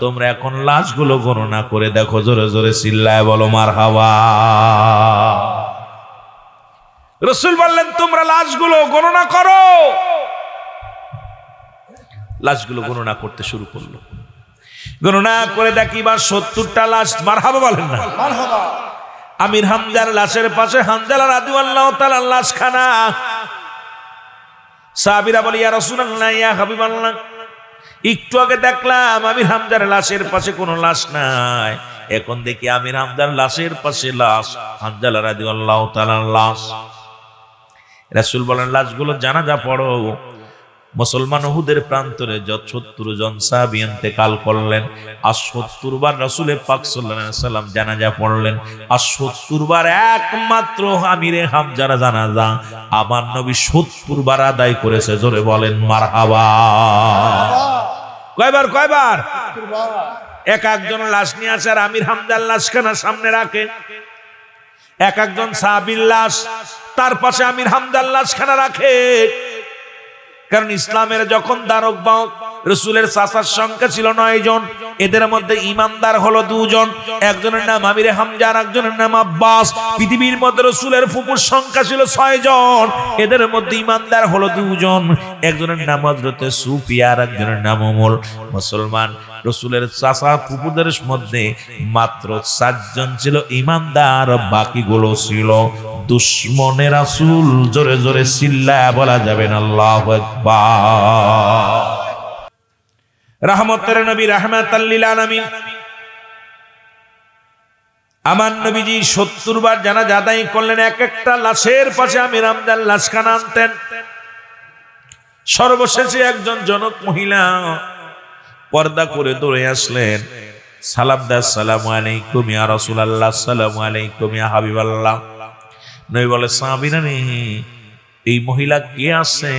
তোমরা এখন লাশগুলো গণনা করে দেখো। জোরে জোরে চিল্লায় বলো মারহাবা। রাসূল বললেন, তোমরা লাশগুলো গণনা করো। লাশগুলো গণনা করতে শুরু করলো। গণনা করে দেখি বা ৭০টা লাশ। মারহাবা বলেন না? মারহাবা। আমির হামজার লাশের পাশে হানজালা রাদিয়াল্লাহু তাআলার লাশখানা। সাহাবীরা বলে, ইয়া রাসূলুল্লাহ, ইয়া হাবিবাল্লাহ, একটু আগে দেখলাম আমির হামজার লাশের পাশে কোনো লাশ নাই, এখন দেখি আমির হামজার লাশের পাশে লাশ, হানজালা রাদিয়াল্লাহু তাআলার লাশ। রাসূল বলেন, লাশগুলো জানাজা পড়ো। মুসলমান উহুদের প্রান্তরে ৭০ জন সাহাবী ইন্তেকাল করলেন। আর ৭০ বার রাসূল পাক সাল্লাল্লাহু আলাইহি ওয়াসাল্লাম জানাজা পড়লেন। আর ৭০ বার একমাত্র আমিরে হামজার জানাজা আমার নবী ৭০ বার আদায় করেছে। জোরে বলেন মারহাবা। কয়বার? কয়বার? এক একজন লাশ নিয়ে আসে আর আমির হামজার লাশখানা সামনে রাখে। এক একজন সাহাবীর লাশ তার পাশে আমির হামজার লাশখানা রাখে। কারণ ইসলামের যখন ধারক বাহক রাসূলের চাচার সংখ্যা ছিল ৯ জন, এদের মধ্যে ইমানদার হলো দুজন, একজনের নাম আমিরে হামজা আর একজনের নাম আব্বাস। পৃথিবীর মধ্যে রাসূলের ফুফুর সংখ্যা ছিল 6 জন, এদের মধ্যে ইমানদার হলো দুজন, একজনের নাম হযরত সুফিয়া আর একজনের নাম ওমর। মুসলমান রাসূলের চাচা ফুফুদের মধ্যে মাত্র 4 জন ছিল ইমানদার, বাকিগুলো ছিল দুশমনে রাসূল। জোরে জোরে চিল্লায়া বলা যাবে না আল্লাহু আকবার। রহমতের নবী রাহমাতাল লিল আলামিন, আমার নবীজি 70 বার জানাজা আদায় করলেন। এক একটা লাশের পাশে আমির হামজার লাশখানা আনতেন। সর্বশেষে একজন জনক মহিলা পর্দা করে দৌড়ে আসলেন, সালাম দা, আসসালামু আলাইকুম ইয়া রাসূলুল্লাহ, আসসালামু আলাইকুম ইয়া হাবিবাল্লাহ। নবী বলে, সাহাবীরা রে, এই মহিলা কে আছে?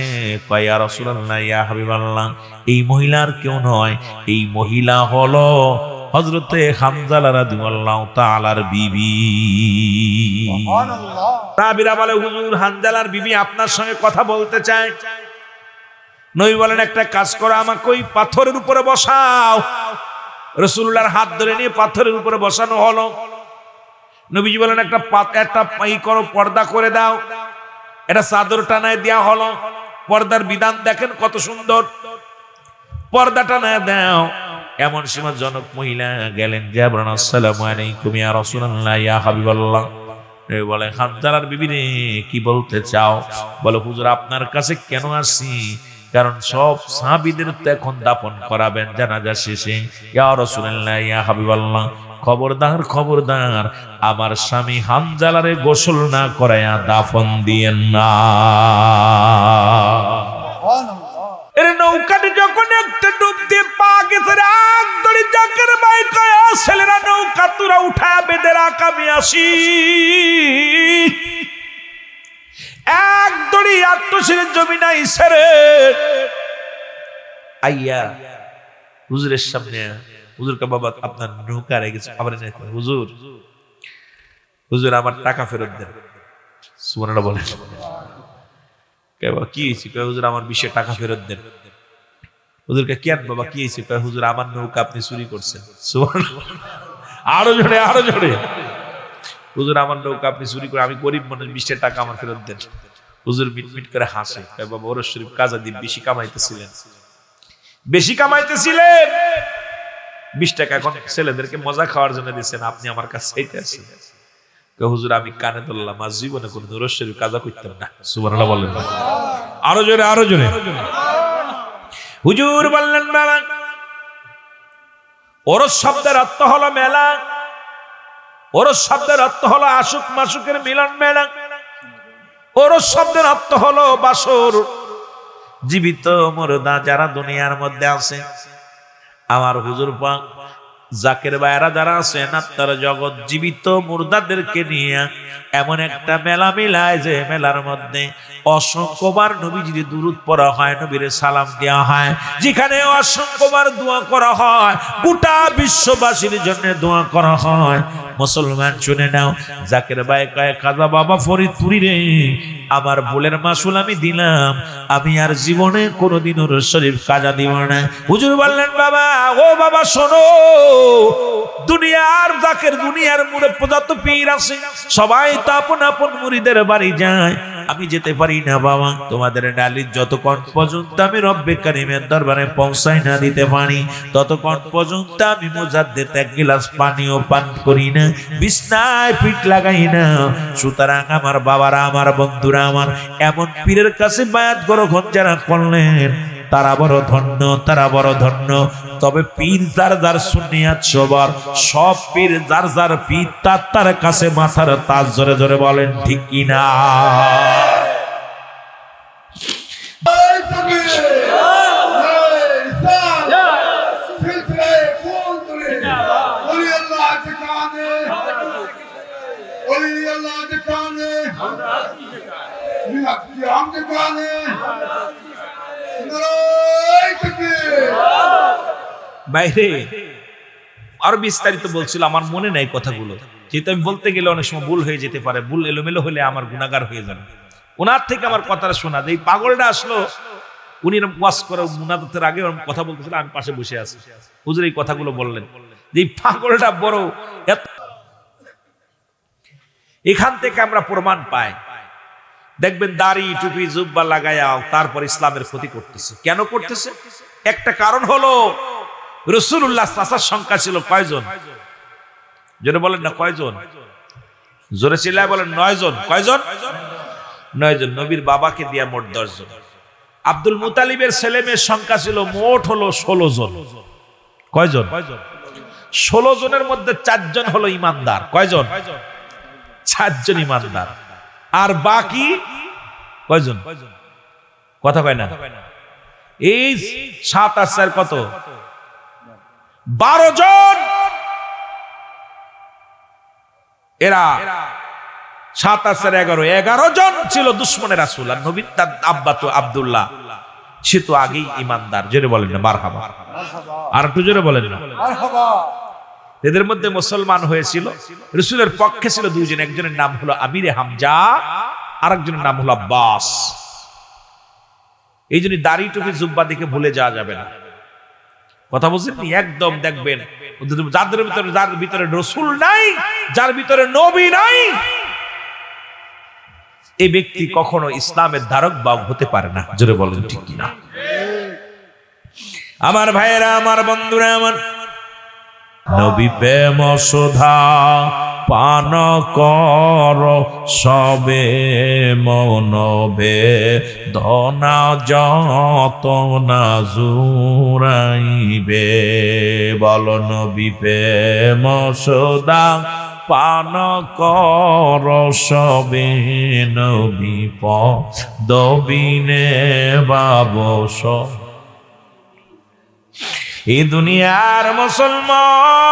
কয়, ইয়া রাসূলুল্লাহ, ইয়া হাবিবাল্লাহ, এই মহিলার কেউ নয়, এই মহিলা হলো হযরতে হামজা রাদিয়াল্লাহু তাআলার বিবি। সুবহানাল্লাহ। সাহাবীরা বলে, হুজুর, হামজালার বিবি আপনার সঙ্গে কথা বলতে চায়। নবী বলেন, একটা কাজ করো, আমাকে ওই পাথরের উপরে বসাও। রাসূলুল্লাহর হাত ধরে নিয়ে পাথরের উপরে বসানো হলো। নবীজি বলেন, একটা করো, পর্দা করে দাও। এটা চাদর টানায় দেওয়া হলো। পর্দার বিধান দেখেন কত সুন্দর, পর্দা টানায় দাও। এমন সময় জনক মহিলা গেলেন, যে বলেন, আসসালামু আলাইকুম ইয়া রাসূলুল্লাহ, ইয়া হাবিবাল্লাহ। বলে, হামজালার বিবি রে, কি বলতে চাও? বলে, হুজুর, আপনার কাছে কেন আসি? কারণ সব সাহাবীদের তো এখন দাফন করাবেন জানাজা শেষে। ইয়া রাসূলুল্লাহ, ইয়া হাবিবাল্লাহ, খবরদার খবরদার, আমার স্বামী হামজালারে গোসল না করায়া দাফন দিয়েন না। এর নৌকাটি যখন একটা ডুব দিয়ে পা গেছে, একদড়ি জাকের ভাই কয়, ছেলেরা নৌকা তুরা উঠায় বেঁধে রাখ, আমি আসি। একদড়ি আত্মশিরের জমি নাই ছেড়ে আইয়া হুজুরের সামনে, হুজুর কা, বাবা আপনার নৌকা রেখে গেছে। আবার হুজুর, হুজুর আমার টাকা ফেরত দেন। সুবহানাল্লাহ বলেন। কি হয়েছে? হুজুর আমার 20 টাকা ফেরত দেন। হুজুরকে, কেন বাবা, কি হয়েছে? হুজুর আমার নৌকা আপনি চুরি করছেন। সুবহানাল্লাহ। আরো জোরে, আরো জোরে। হুজুর আমার নৌকা আপনি চুরি করে, আমি গরিব মানুষ, 20 টাকা আমার ফেরত দেন। হুজুর মিটমিট করে হাসে। বাবা, ওরস শরীফ কাজা দিয়ে বেশি কামাইতেছিলেন, বেশি কামাইতেছিলেন, 20 টাকা এখন ছেলেদেরকে মজা খাওয়ার জন্য দিচ্ছেন, আপনি আমার কাছে চাইতে আসেন। হুজুর আমি কানে ধরলাম, আর জীবনে কোনো ওরস শরীফ কাজা করতাম না। সুবহানাল্লাহ বলেন। আরো জোরে, আরো জোরে। হুজুর বললেন, বাবা, ওরস শব্দের অর্থ হলো মেলা, ওরস শব্দের অর্থ হলো আশুক মাসুকের মিলন মেলা, ওরস শব্দের অর্থ হলো বাসর। জীবিত মুর্দা যারা দুনিয়ার মধ্যে আছে, আমার হুজুর পাক জাকের ভাইরা যারা আছেন, তারা জগৎ জীবিত মুর্দাদেরকে নিয়ে এমন একটা মেলা মিলায়, যে মেলার মধ্যে অসংখ্যবার নবীজির দুরূদ পড়া হয়, নবীর সালাম দেওয়া হয়, যেখানে অসংখ্যবার দোয়া করা হয়, গোটা বিশ্ববাসীর জন্য দোয়া করা হয়। মুসলমান শুনে নাও, জাকের ভাই কয়, খাজা বাবা ফরিদপুরি রে, আমার ভুলের মাসুল আমি দিলাম, আমি আর জীবনে কোনোদিন ওরস শরীফ কাজা দিব না। হুজুর বললেন, বাবা, ও বাবা শোনো, দুনিয়ার জাকের, দুনিয়ার মুড়ে যত পীর আছে, সবাই তো আপন আপন মুরিদের বাড়ি যায়, আমি যেতে পারি না বাবা। তোমাদের ডালির যতক্ষণ পর্যন্ত আমি রব্বে কারিমের দরবারে পৌঁছাই না দিতে পারি, ততক্ষণ পর্যন্ত আমি মুজাদ্দেদ এক গ্লাস পানিও পান করি না, বিছনায় পিঠ লাগাই না। সুতরাং আমার বাবারা, আমার বন্ধুরা, আমার এমন পীরের কাছে বায়াত গ্রহণ যারা করলেন, তারা বড় ধন্য, তারা বড় ধন্য। তবে পীর যার যার সুন্নিয়াত সবার, সব পীর যার যার পীর তার কাছে মাথার তাজ। জোরে জোরে বলেন ঠিক কিনা? বাইরে আরো বিস্তারিত বলছিল, আমার মনে নাই কথাগুলো, যেহেতু আমি বলতে গেলে অনেক সময় ভুল হয়ে যেতে পারে, ভুল এলোমেলো হলে আমার গুনাহগার হয়ে যাবে। ওনার থেকে আমার কথাটা শোনা, যে এই পাগলটা আসলো, উনি এরকম ওয়াজ করে মুনাজাতের আগে এরকম কথা বলতেছিলেন, আমি পাশে বসে আছি। হুজুর এই কথাগুলো বললেন যে পাগলটা বড়। এখান থেকে আমরা প্রমাণ পাই, দেখবেন দাড়ি টুপি জুব্বা লাগায়াও তারপর ইসলামের ক্ষতি করতেছে। কেন করতেছে? একটা কারণ হলো রাসূলুল্লাহ চাচার সংখ্যা ছিল কয়জন? জোরে বলেন না কয়জন? জোরে চিল্লায় বলেন 9 জন। কয়জন? 9 জন। নবীর বাবাকে দিয়া মোট 10 জন। আব্দুল মুতালিবের ছেলে মেয়ের সংখ্যা ছিল মোট হলো 16 জন। কয়জন? 16 জনের মধ্যে 4 জন হলো ইমানদার। কয়জন? 4 জন ইমানদার। আর বাকি কয়জন? কথা কয় না। এই 7 আর 4 কত? 12 জন। এরা 7 আর 4 11 জন ছিল দুশমনের রাসূল। আর নবীর তার আব্বা তো আব্দুল্লাহ, সে তো আগেই ইমানদার। জোরে বলেন না মারহাবা। আর একটু জোরে বলেন না মারহাবা। এদের মধ্যে মুসলমান হয়েছিল রাসূলের পক্ষে ছিল 2 জন। একজনের নাম হলো আমিরে হামজা, আরেকজনের নাম হলো আব্বাস। এই জন্য দাড়ি টুপি জুব্বা দেখে ভুলে যাওয়া যাবে না। কথা বলছেন? একদম দেখবেন যার ভিতরে রাসূল নাই, যার ভিতরে নবী নাই, এই ব্যক্তি কখনো ইসলামের ধারক বাহক হতে পারে না। জোরে বলেন ঠিক কিনা? আমার ভাইয়েরা, আমার বন্ধুরা, আমার নবী প্রেম সুধা পান কর সবে মনবে ধনা যত না জুরাইবে। বল নবী প্রেম সুধা পান কর সবে নবী পদবিনে বাবস। এই দুনিয়ার মুসলমান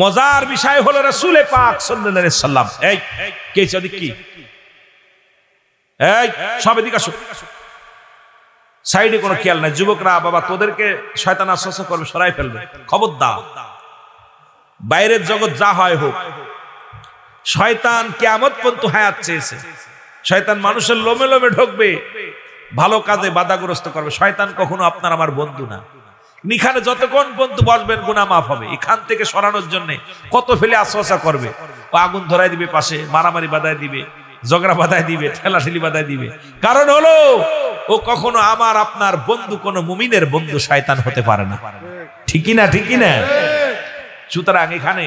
মজার বিষয় হলো রাসূল পাক সাল্লাল্লাহু আলাইহি সাল্লাম। এই কে চাঁদি কি? এই সব এদিকে আসো। সাইডে কোনো খেয়াল নাই। যুবকরা বাবা তোদেরকে শয়তান আশ্বাস করবে, সরাই ফেলবে। খবরদার, বাইরের জগৎ যা হয় হোক, শয়তান কিয়ামত পর্যন্ত হায়াত চেয়েছে। শয়তান মানুষের লোমে লোমে ঢুকবে, ভালো কাজে বাধাগ্রস্ত করবে। শয়তান কখনো আপনার আমার বন্ধু না। এখানে যতক্ষণ পর্যন্ত বসবেন গুনাহ মাফ হবে। এখান থেকে সরানোর জন্য কত ফেলে আশ্বাসা করবে। ও আগুন ধরাই দিবে, পাশে মারামারি বাধায় দিবে, ঝগড়া বাধায় দিবে, ঠেলাঠেলি বাধায় দিবে। কারণ হলো ও কখনো আমার আপনার বন্ধু, কোন মুমিনের বন্ধু শয়তান হতে পারে না। ঠিকই না? ঠিকই না? সুতরাং এখানে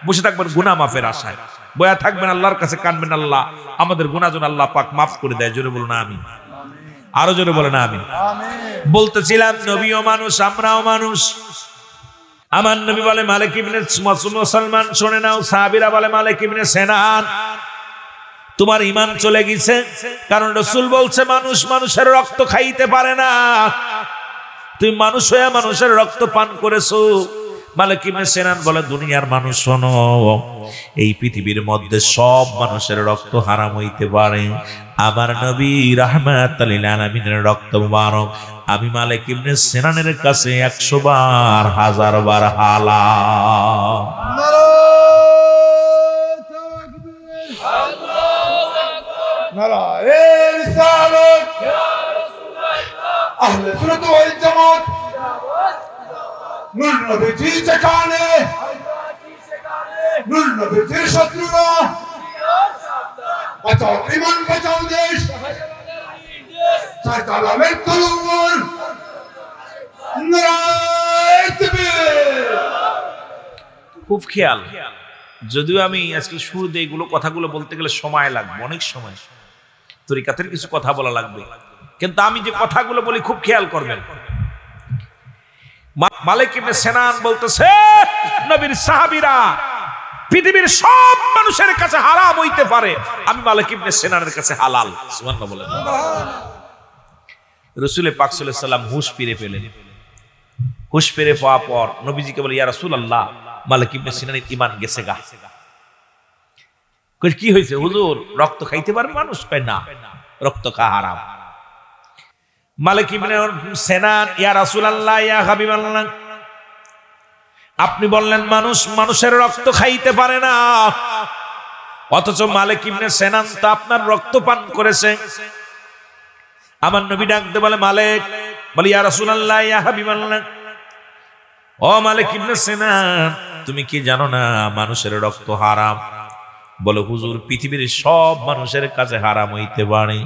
বসে থাকবেন গুনাহ মাফের আশায়, বয়া থাকবেন আল্লাহর কাছে, কানবেন আল্লাহ আমাদের গুনাহ যেন আল্লাহ পাক মাফ করে দেয়। জোরে বলুন আমিন। আরো জোরে বলেন আমিন। বলতেছিলাম নবীও মানুষ, আমরাও মানুষ। আমার নবী বলে মালিক ইবনে মুসলমান, শুনে নাও, সাহাবীরা বলে মালিক ইবনে সিনান তোমার ঈমান চলে গেছে। কারণ রাসূল বলছে মানুষ মানুষের রক্ত খাইতে পারে না, তুমি মানুষ হয়ে মানুষের রক্ত পান করেছো। মালিক ইবনে সিনান বলে দুনিয়ার মানুষ শোনো, এই পৃথিবীর মধ্যে সব মানুষের রক্ত হারাম হইতে পারে, আমার নবী রাহমাতুল লিল আলামিনের রক্ত মুবারক আমি মালিক ইবনে সিনানের কাছে 100 বার 1000 বার হালাল। নারায়ে রিসালাত ইয়া রাসূলুল্লাহ, আহলে সুন্নাত ওয়াল জামাত, নূর নবীজি যেখানে, নূর নবীজির শত্রুরা, বাঁচাও ঈমান, বাঁচাও দেশ, সাইতালামের তলোয়ার, নারায়ে তাকবীর। খুব খেয়াল, যদিও আমি আজকে শুরুতে এইগুলো কথাগুলো বলতে গেলে সময় লাগবে, অনেক সময়, তরিকাতের কিছু কথা বলা লাগবে, কিন্তু আমি যে কথাগুলো বলি খুব খেয়াল করবেন। মালিক ইবনে সিনান বলতেছে নবীর সাহাবীরা পৃথিবীর সব মানুষের কাছে হারাম হইতে পারে, আমি মালিক ইবনে সিনানের কাছে হালাল। সুবহানাল্লাহ বলেন। রাসূল পাক সাল্লাল্লাহু আলাইহি সাল্লাম হুঁশ ফিরে পেলেন। হুঁশ ফিরে পাওয়ার পর নবীজিকে বলে ইয়া রাসূলুল্লাহ, মালিক ইবনে সিনানের ঈমান গেছে গা। কই কি হইছে হুজুর, রক্ত খাইতে পারে মানুষ? কয় না, রক্ত খাওয়া হারাম। মালিক ইবনে সিনান ইয়া রাসূলুল্লাহ, ইয়া হাবিবাল্লাহ, আপনি বললেন মানুষ মানুষের রক্ত খাইতে পারে না, অথচ মালিক ইবনে সিনান তো আপনার রক্ত পান করেছে। আমার নবী ডাকতে বলে মালিক, বলে ইয়া রাসূলুল্লাহ ইয়া হাবিবাল্লাহ, ও মালিক ইবনে সিনান তুমি কি জানো না মানুষের রক্ত হারাম? বলে হুজুর পৃথিবীর সব মানুষের কাছে হারাম হইতে পারে,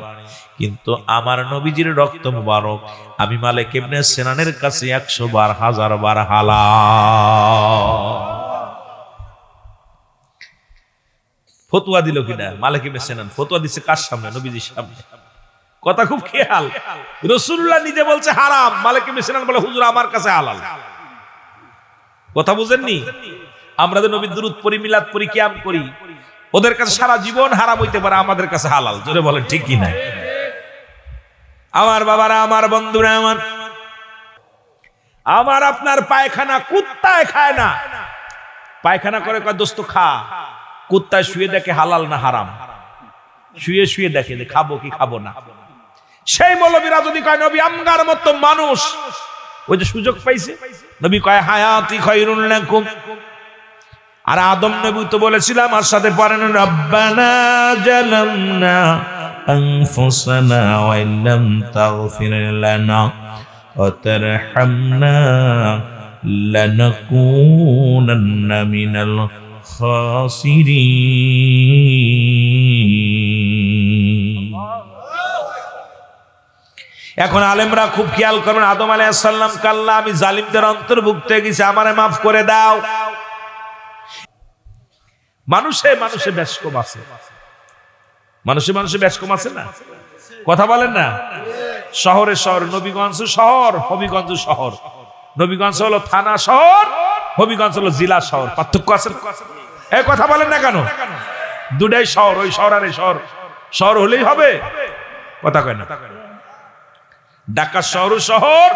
কিন্তু আমার নবীজির রক্ত মুবারক আমি মালিক ইবনে সিনানের কাছে 100 বার 1000 বার হালাল। ফতোয়া দিল কিনা মালিক ইবনে সিনান? ফতোয়া দিচ্ছে কার সামনে? নবীজির সামনে। কথা খুব খেয়াল, রাসূলুল্লাহ নিজে বলছে হারাম, মালিক ইবনে সিনান বলে হুজুর আমার কাছে হালাল। কথা বুঝেননি? আমরা যে নবীর দুরূদ পড়ি, মিলাদ পড়ি, কিয়াম করি, ওদের কাছে সারা জীবন হারাম হইতে পারে, আমাদের কাছে হালাল। জোরে বলেন ঠিক কি না? আমার বাবারা, আমার বন্ধুরা, আমার আপনার পায়খানা কুত্তায় খায় না। পায়খানা করে কয় দোস্ত খা, কুত্তায় শুয়ে দেখে হালাল না হারাম, শুয়ে শুয়ে দেখে যে খাবো কি খাবো না। সেই মৌলবীরা যদি কয় নবী আমগার মতো মানুষ, ওই যে সুযোগ পাইছে, নবী কয় হায়াতি খায়রুল লাকুম। আর আদম নবী তো বলেছিলাম, আর সাথে পড়েন রব্বানা জালামনা আনফুসানা ওয়া ইল্লাম তাগফির লানা ওয়া তারহামনা লানাকুনান্না মিনাল খাসিরিন। এখন আলেমরা খুব খেয়াল করবেন, আদম আলাইহিস সালাম কাল্লা আমি জালিমদের অন্তর্ভুক্ত হয়ে গেছি, আমারে মাফ করে দাও। মানুষে মানুষে বেশ কম আছে, মানুষে মানুষে বেশ কম আছে না? কথা বলেন না? শহরে শহর, নবীগঞ্জ শহর, হবিগঞ্জ শহর। নবীগঞ্জ হলো থানা শহর, হবিগঞ্জ হলো জেলা শহর। পার্থক্য আছে? এই কথা বলেন না কেন? দুটাই শহর, ওই শহর আর এই শহর, শহর হলেই হবে? কথা কয় না? ঢাকা শহর শহর,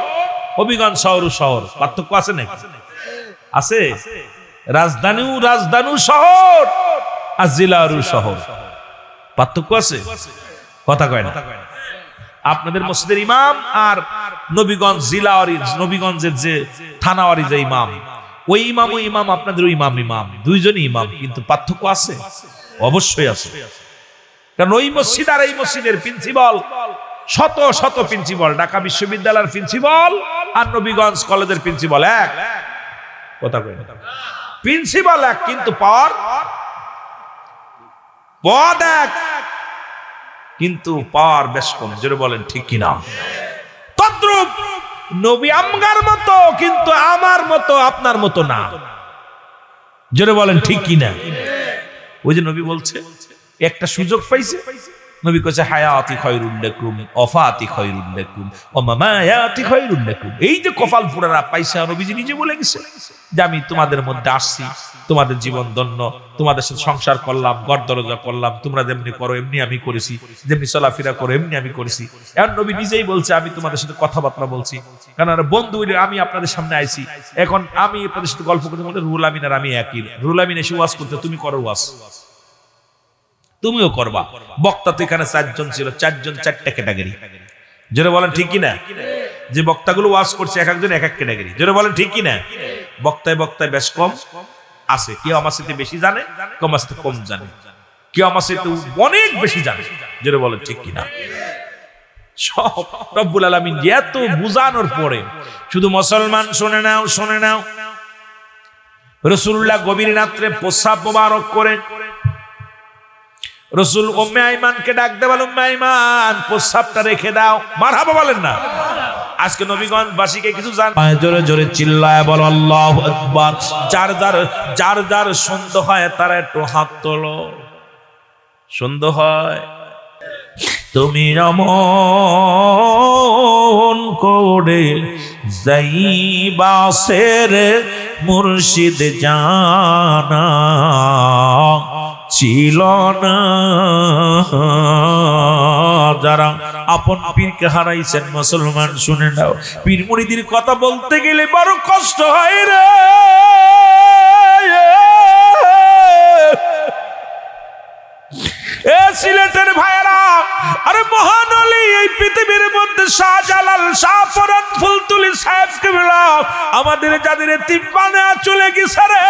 হবিগঞ্জ শহর শহর, পার্থক্য আছে না? আছে। রাজধানী শহর আর জেলারু শহর, পার্থক্য আছে? কথা কয় না? আপনাদের মসজিদের ইমাম আর নবীগঞ্জ জেলাওয়ারি, নবীগঞ্জের যে থানাওয়ারি যে ইমাম, ওই ইমাম ওই ইমাম, আপনাদের ওই ইমাম ইমাম, দুইজনই ইমাম, কিন্তু পার্থক্য আছে? অবশ্যই আছে। কারণ ওই মসজিদ আর এই মসজিদের প্রিন্সিপাল, শত শত প্রিন্সিপাল, ঢাকা বিশ্ববিদ্যালয়ের প্রিন্সিপাল আর নবীগঞ্জ কলেজের প্রিন্সিপাল এক। কথা কয় না? প্রিন্সিপাল এক, কিন্তু পাওয়ার পদ এক, কিন্তু পাওয়ার বেশ কম। জোরে বলেন ঠিক কিনা? তদ্রূপ নবী আমগার মতো, কিন্তু আমার মতো আপনার মতো না। জোরে বলেন ঠিক কিনা? ওই যে নবী বলছে একটা সুযোগ পাইছে, নবী কইছে হায়াতি খায়রুল লাকুম ওয়াফাতি খায়রুল লাকুম ওয়া মামায়াতি খায়রুল লাকুম। এই যে কপাল পুরারা পাইছে, নবীজি নিজে বলে গেছে যে আমি তোমাদের মধ্যে আসছি, তোমাদের জীবন ধন্য, তোমাদের সাথে সংসার করলাম, ঘর দরজা করলাম, তোমরা যেমনি করো এমনি আমি করেছি, যেমনি চলাফেরা করো এমনি আমি করেছি। এখন নবী নিজেই বলছে আমি তোমাদের সাথে কথাবার্তা বলছি, কারণ বন্ধু বলে আমি আপনাদের সামনে আইছি, এখন আমি আপনাদের সাথে গল্প করতে বলতে রুহুল আমিন আর আমি একই। রুহুল আমিন এসে ওয়াজ করতে, তুমি করো ওয়াজ, তুমিও করবা। বক্তা তো এখানে 4 জন ছিল, 4 জন 4টা ক্যাটাগরি। জোরে বলেন ঠিক কিনা? যে বক্তাগুলো ওয়াজ করছে এক একজন এক এক ক্যাটাগরি। জোরে বলেন ঠিক কিনা? বক্তায় বক্তায় বেশ কম আছে, কেউ আমার সাথে বেশি জানে, কেউ আমার সাথে কম জানে, কেউ আমার সাথে অনেক বেশি জানে। জোরে বলেন ঠিক কিনা? সব রব্বুল আলামিন এত বুঝানোর পরে শুধু মুসলমান শুনে নাও, শুনে নাও, রাসূলুল্লাহ গভীর রাত্রে প্রস্রাব মোবারক করে রাসূল উম্মে আইমানকে ডাক দে, বল উম্মে আইমান প্রস্রাবটা রেখে দাও। মারহাবা বলেন না? আজকে নবীগঞ্জ বাসীকে কিছু জান, জোরে জোরে চিল্লায় বল আল্লাহু আকবার। যার যার সন্দেহ হয় তারা একটু হাত তোলো। সন্দেহ হয় তুমি এমন করে যাইবা সেরে মুর্শিদ জানা ছিল না। যারা আপন পীরকে হারাইছেন মুসলমান শুনে নাও, পীর মুরিদের কথা বলতে গেলে বড় কষ্ট হয় রে। এ সিলেটের ভাইরা, আরে মহান আলী এই পৃথিবীর মধ্যে শাহজালাল শাহপরান ফুলতুলি সাহেব কেবলা আমাদের যাদের তিব্বানে চলে গেছে রে,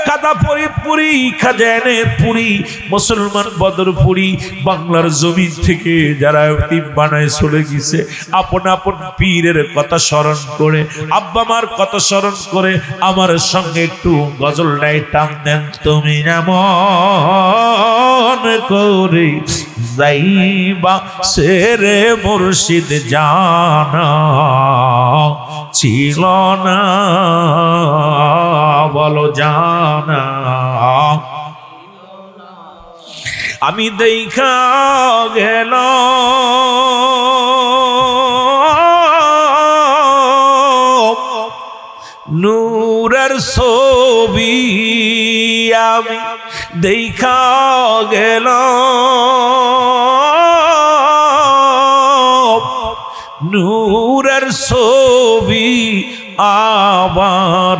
কাদা ফরিদপুরি খাজানের পুরি মুসলমান বদরপুরি বাংলার জমিন থেকে যারা তিব্বানায় চলে গেছে, আপন আপন পীরের কথা স্মরণ করে, আব্বা মার কথা স্মরণ করে আমার সঙ্গে একটু গজলটাই টান দেন। তুমি যেমন করে যাইবা সেরে মুর্শিদ জানা ছিল না, বলো জানা আমি দেখা গেল নূরের ছবি, আমি দেখা গেল নূরের ছবি, আবার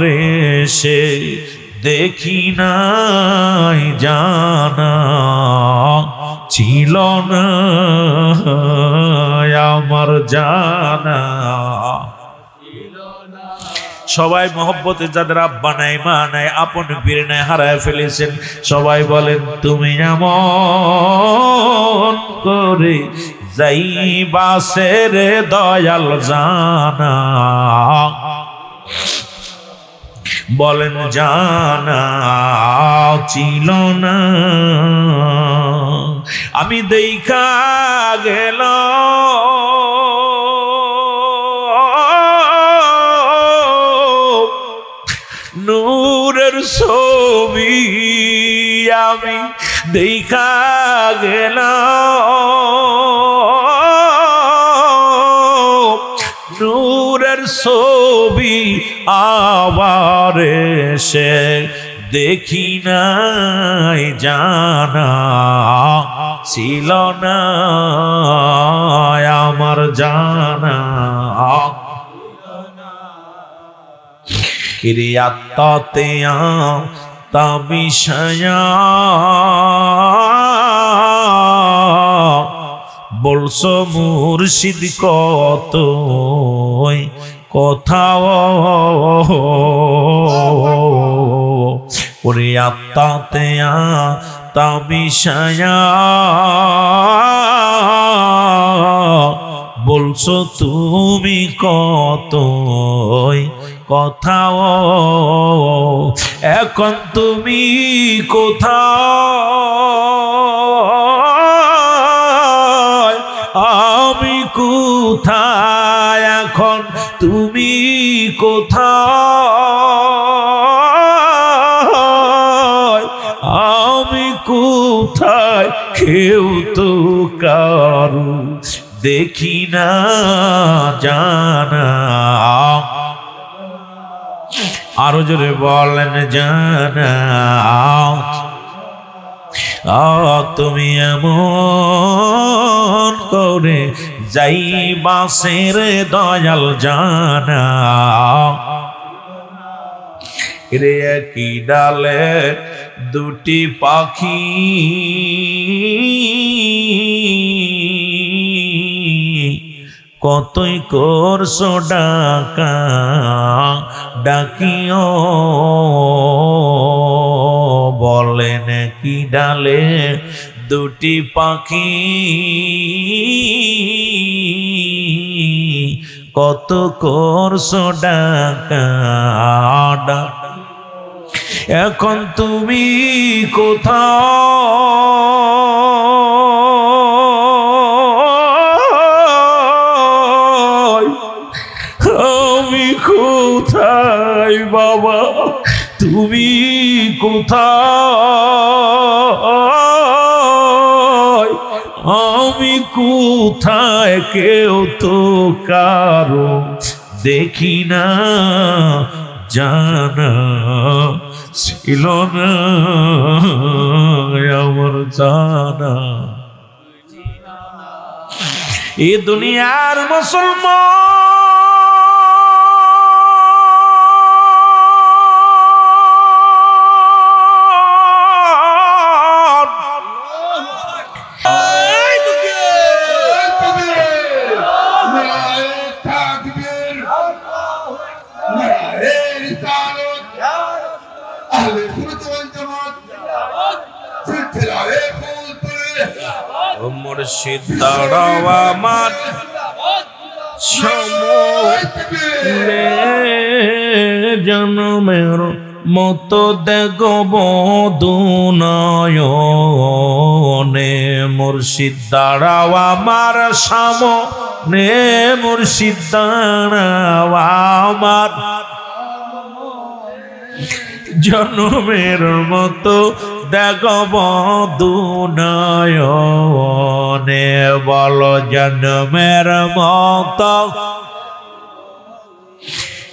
এসে দেখি নাই জানা ছিল না আমার জানা। সবাই মহব্বতে যাদের আব্বা নাই মা নাই আপন পীর নাই হারায় ফেলেছেন, সবাই বলেন তুমি এমন করে যাইবা সেরে দয়াল জানা, বলেন জানা ছিল না আমি দেখা গেল নূরের ছবি, আমি দেখা গেল নূরের ছবি, আবার এসে দেখি নাই জানা ছিল না আমার জানা। কিরে আত্মাতে তাবিশয়া বলছো মুর্শিদ কত কোথাও, ওরে আত্মাতে তাবিশয়া বলছো তুমি কত কোথাও, এখন তুমি কোথায় আমি কোথায়, এখন তুমি কোথায় আমি কোথায়, কেউ তো কারু দেখি না জানা। আরো জোরে বলেন জানা তুমি এমন করে যাইবা সেরে দয়াল জানা। রে কি ডালে দুটি পাখি কতই করছো ডাকা ডাকিও, বলেন কি ডালে দুটি পাখি কত করছো ডাকা, এখন তুমি কোথায় আমি কোথায় বাবা, তুমি কোথায় আমি কোথায়, কেউ তো কারো দেখি না জানা ছিল না আমার জানা। এ দুনিয়ার মুসলমান ও মুর্শিদ দাঁড়াও আমার সামনে জনমের মতো দেখব দুনয়নে মুর্শিদ দাঁড়াও আমার সামনে মুর্শিদ দাঁড়াও আমার জনমের মতো দেখব দুনয়নে বলো জনমের মতো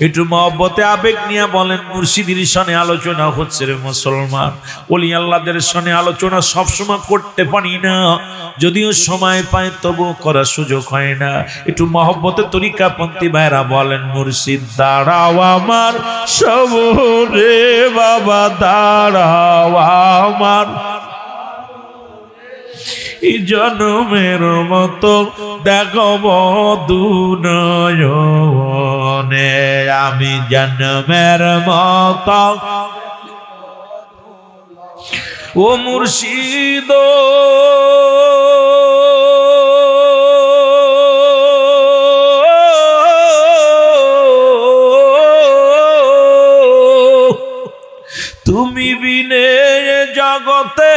একটু মহব্বতে আবেগ নিয়ে বলেন মুর্শিদের সনে আলোচনা হচ্ছে রে মুসলমান ওলি আল্লাহদের সনে আলোচনা সবসময় করতে পারি না যদিও সময় পায় তবু করার সুযোগ হয় না একটু মহব্বতে তরিকাপন্থী ভাইরা বলেন মুর্শিদ দাঁড়াও আমার সবরে বাবা দাঁড়াও আমার জনমের মতো দেখব দুনয়নে আমি জনমের মতো ও মুর্শিদ তুমি বিনে জগতে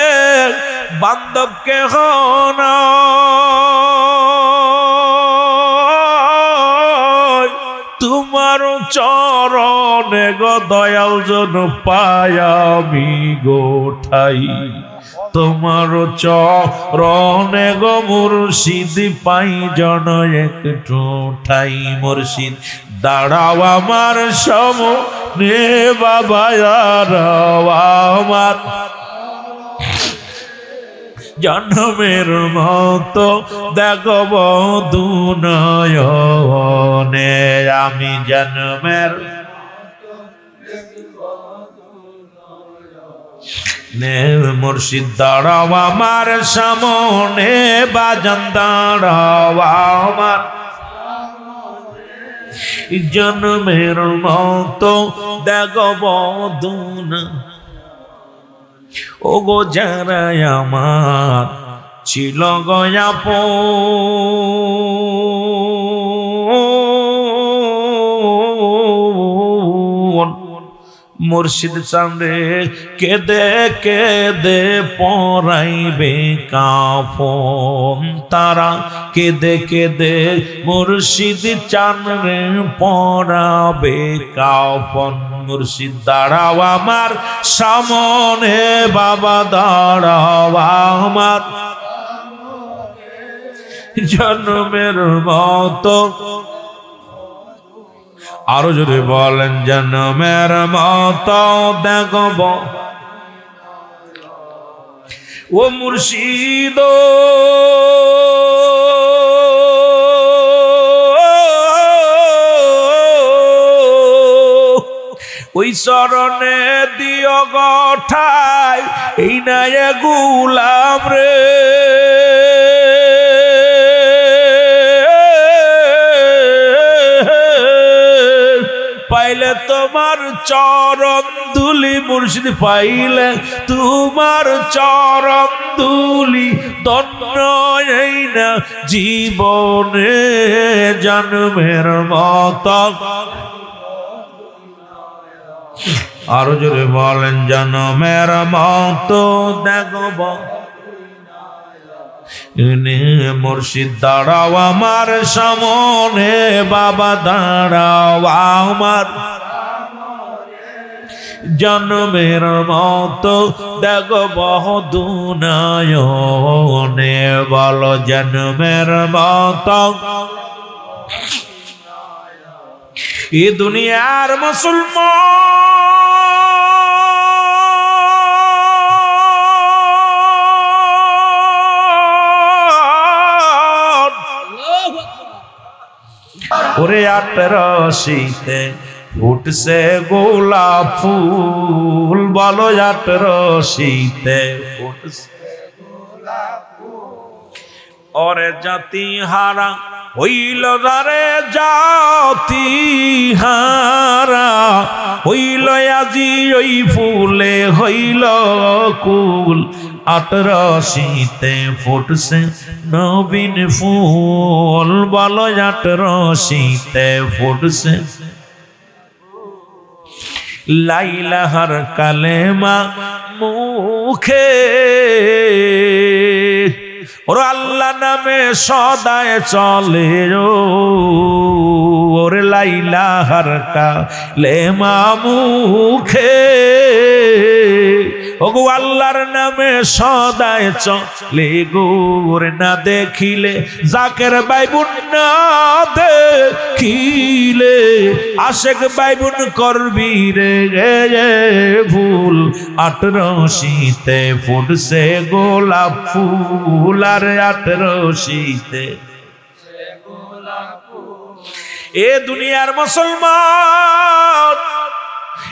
বান্ধব কেহ তোমার চরণে গো দয়াল জন পাই আমি গোঠাই তোমার চরণে গো মুর্শিদ পাই জন একটু ঠাই মুর্শিদ দাঁড়াও আমার সামনে বাবা আমার জন্মের মতো দেখব দুনয়নে আমি জন্মের মুর্শিদ দাঁড়াও আমার সামনে বাজান দাঁড়াও আমার জন্মের মতো দেখব দুনয়নে ও গো যারা আমার ছিল গয়াপ মুর্শিদ চাঁদে কেদে কেদে পরাইবে কাফন তারা কেদে কেদে মুর্শিদ চাঁদে পরাবে কাফন মুর্শিদ দাঁড়াও আমার সামনে বাবা দাঁড়াও আমার জন্মের মতো আরো যদি বলেন জন্মের মতো দেখব ও মুর্শিদ ওই চরণে দিও গঠাই এই নাই গুলাম রে পাইলে তোমার চরণ দুলি মুর্শিদ পাইলে তোমার চরণ দুলি ধন্য এই না জীবনে জন্মের মতো আরো জোরে বলেন জন্মের মতো দেখব মুর্শিদ দাঁড়াও আমার সামনে বাবা দাঁড়াও আমার জন্মের মতো দেখব দুনয়নে বলো জন্মের মতো এ দুনিয়ার মুসলমান ওরে আটরশিতে ফুটছে গোলাপ ফুল বলো আটরশিতে ফুটছে ওরে জাতি হারা হইল রে জাতি হারা হইল আজি ওই ফুলে হইল কুল আটরশিতে ফুটছে নবীন ফুল বলো আটরশিতে ফুটছে লাইলাহার কালেমা মুখে ওর আল্লাহ নামে সদায় চলে ওর লাইলাহার কালেমা মুখে ওগো আল্লাহর নামে সদায় চলে গোর না দেখিলে জাকের বাইবুন না দেখিলে আশেক বাইবুন করবি রে ভুল আটরশিতে ফুটছে গোলাপ ফুল আর আটরশিতে এ দুনিয়ার মুসলমান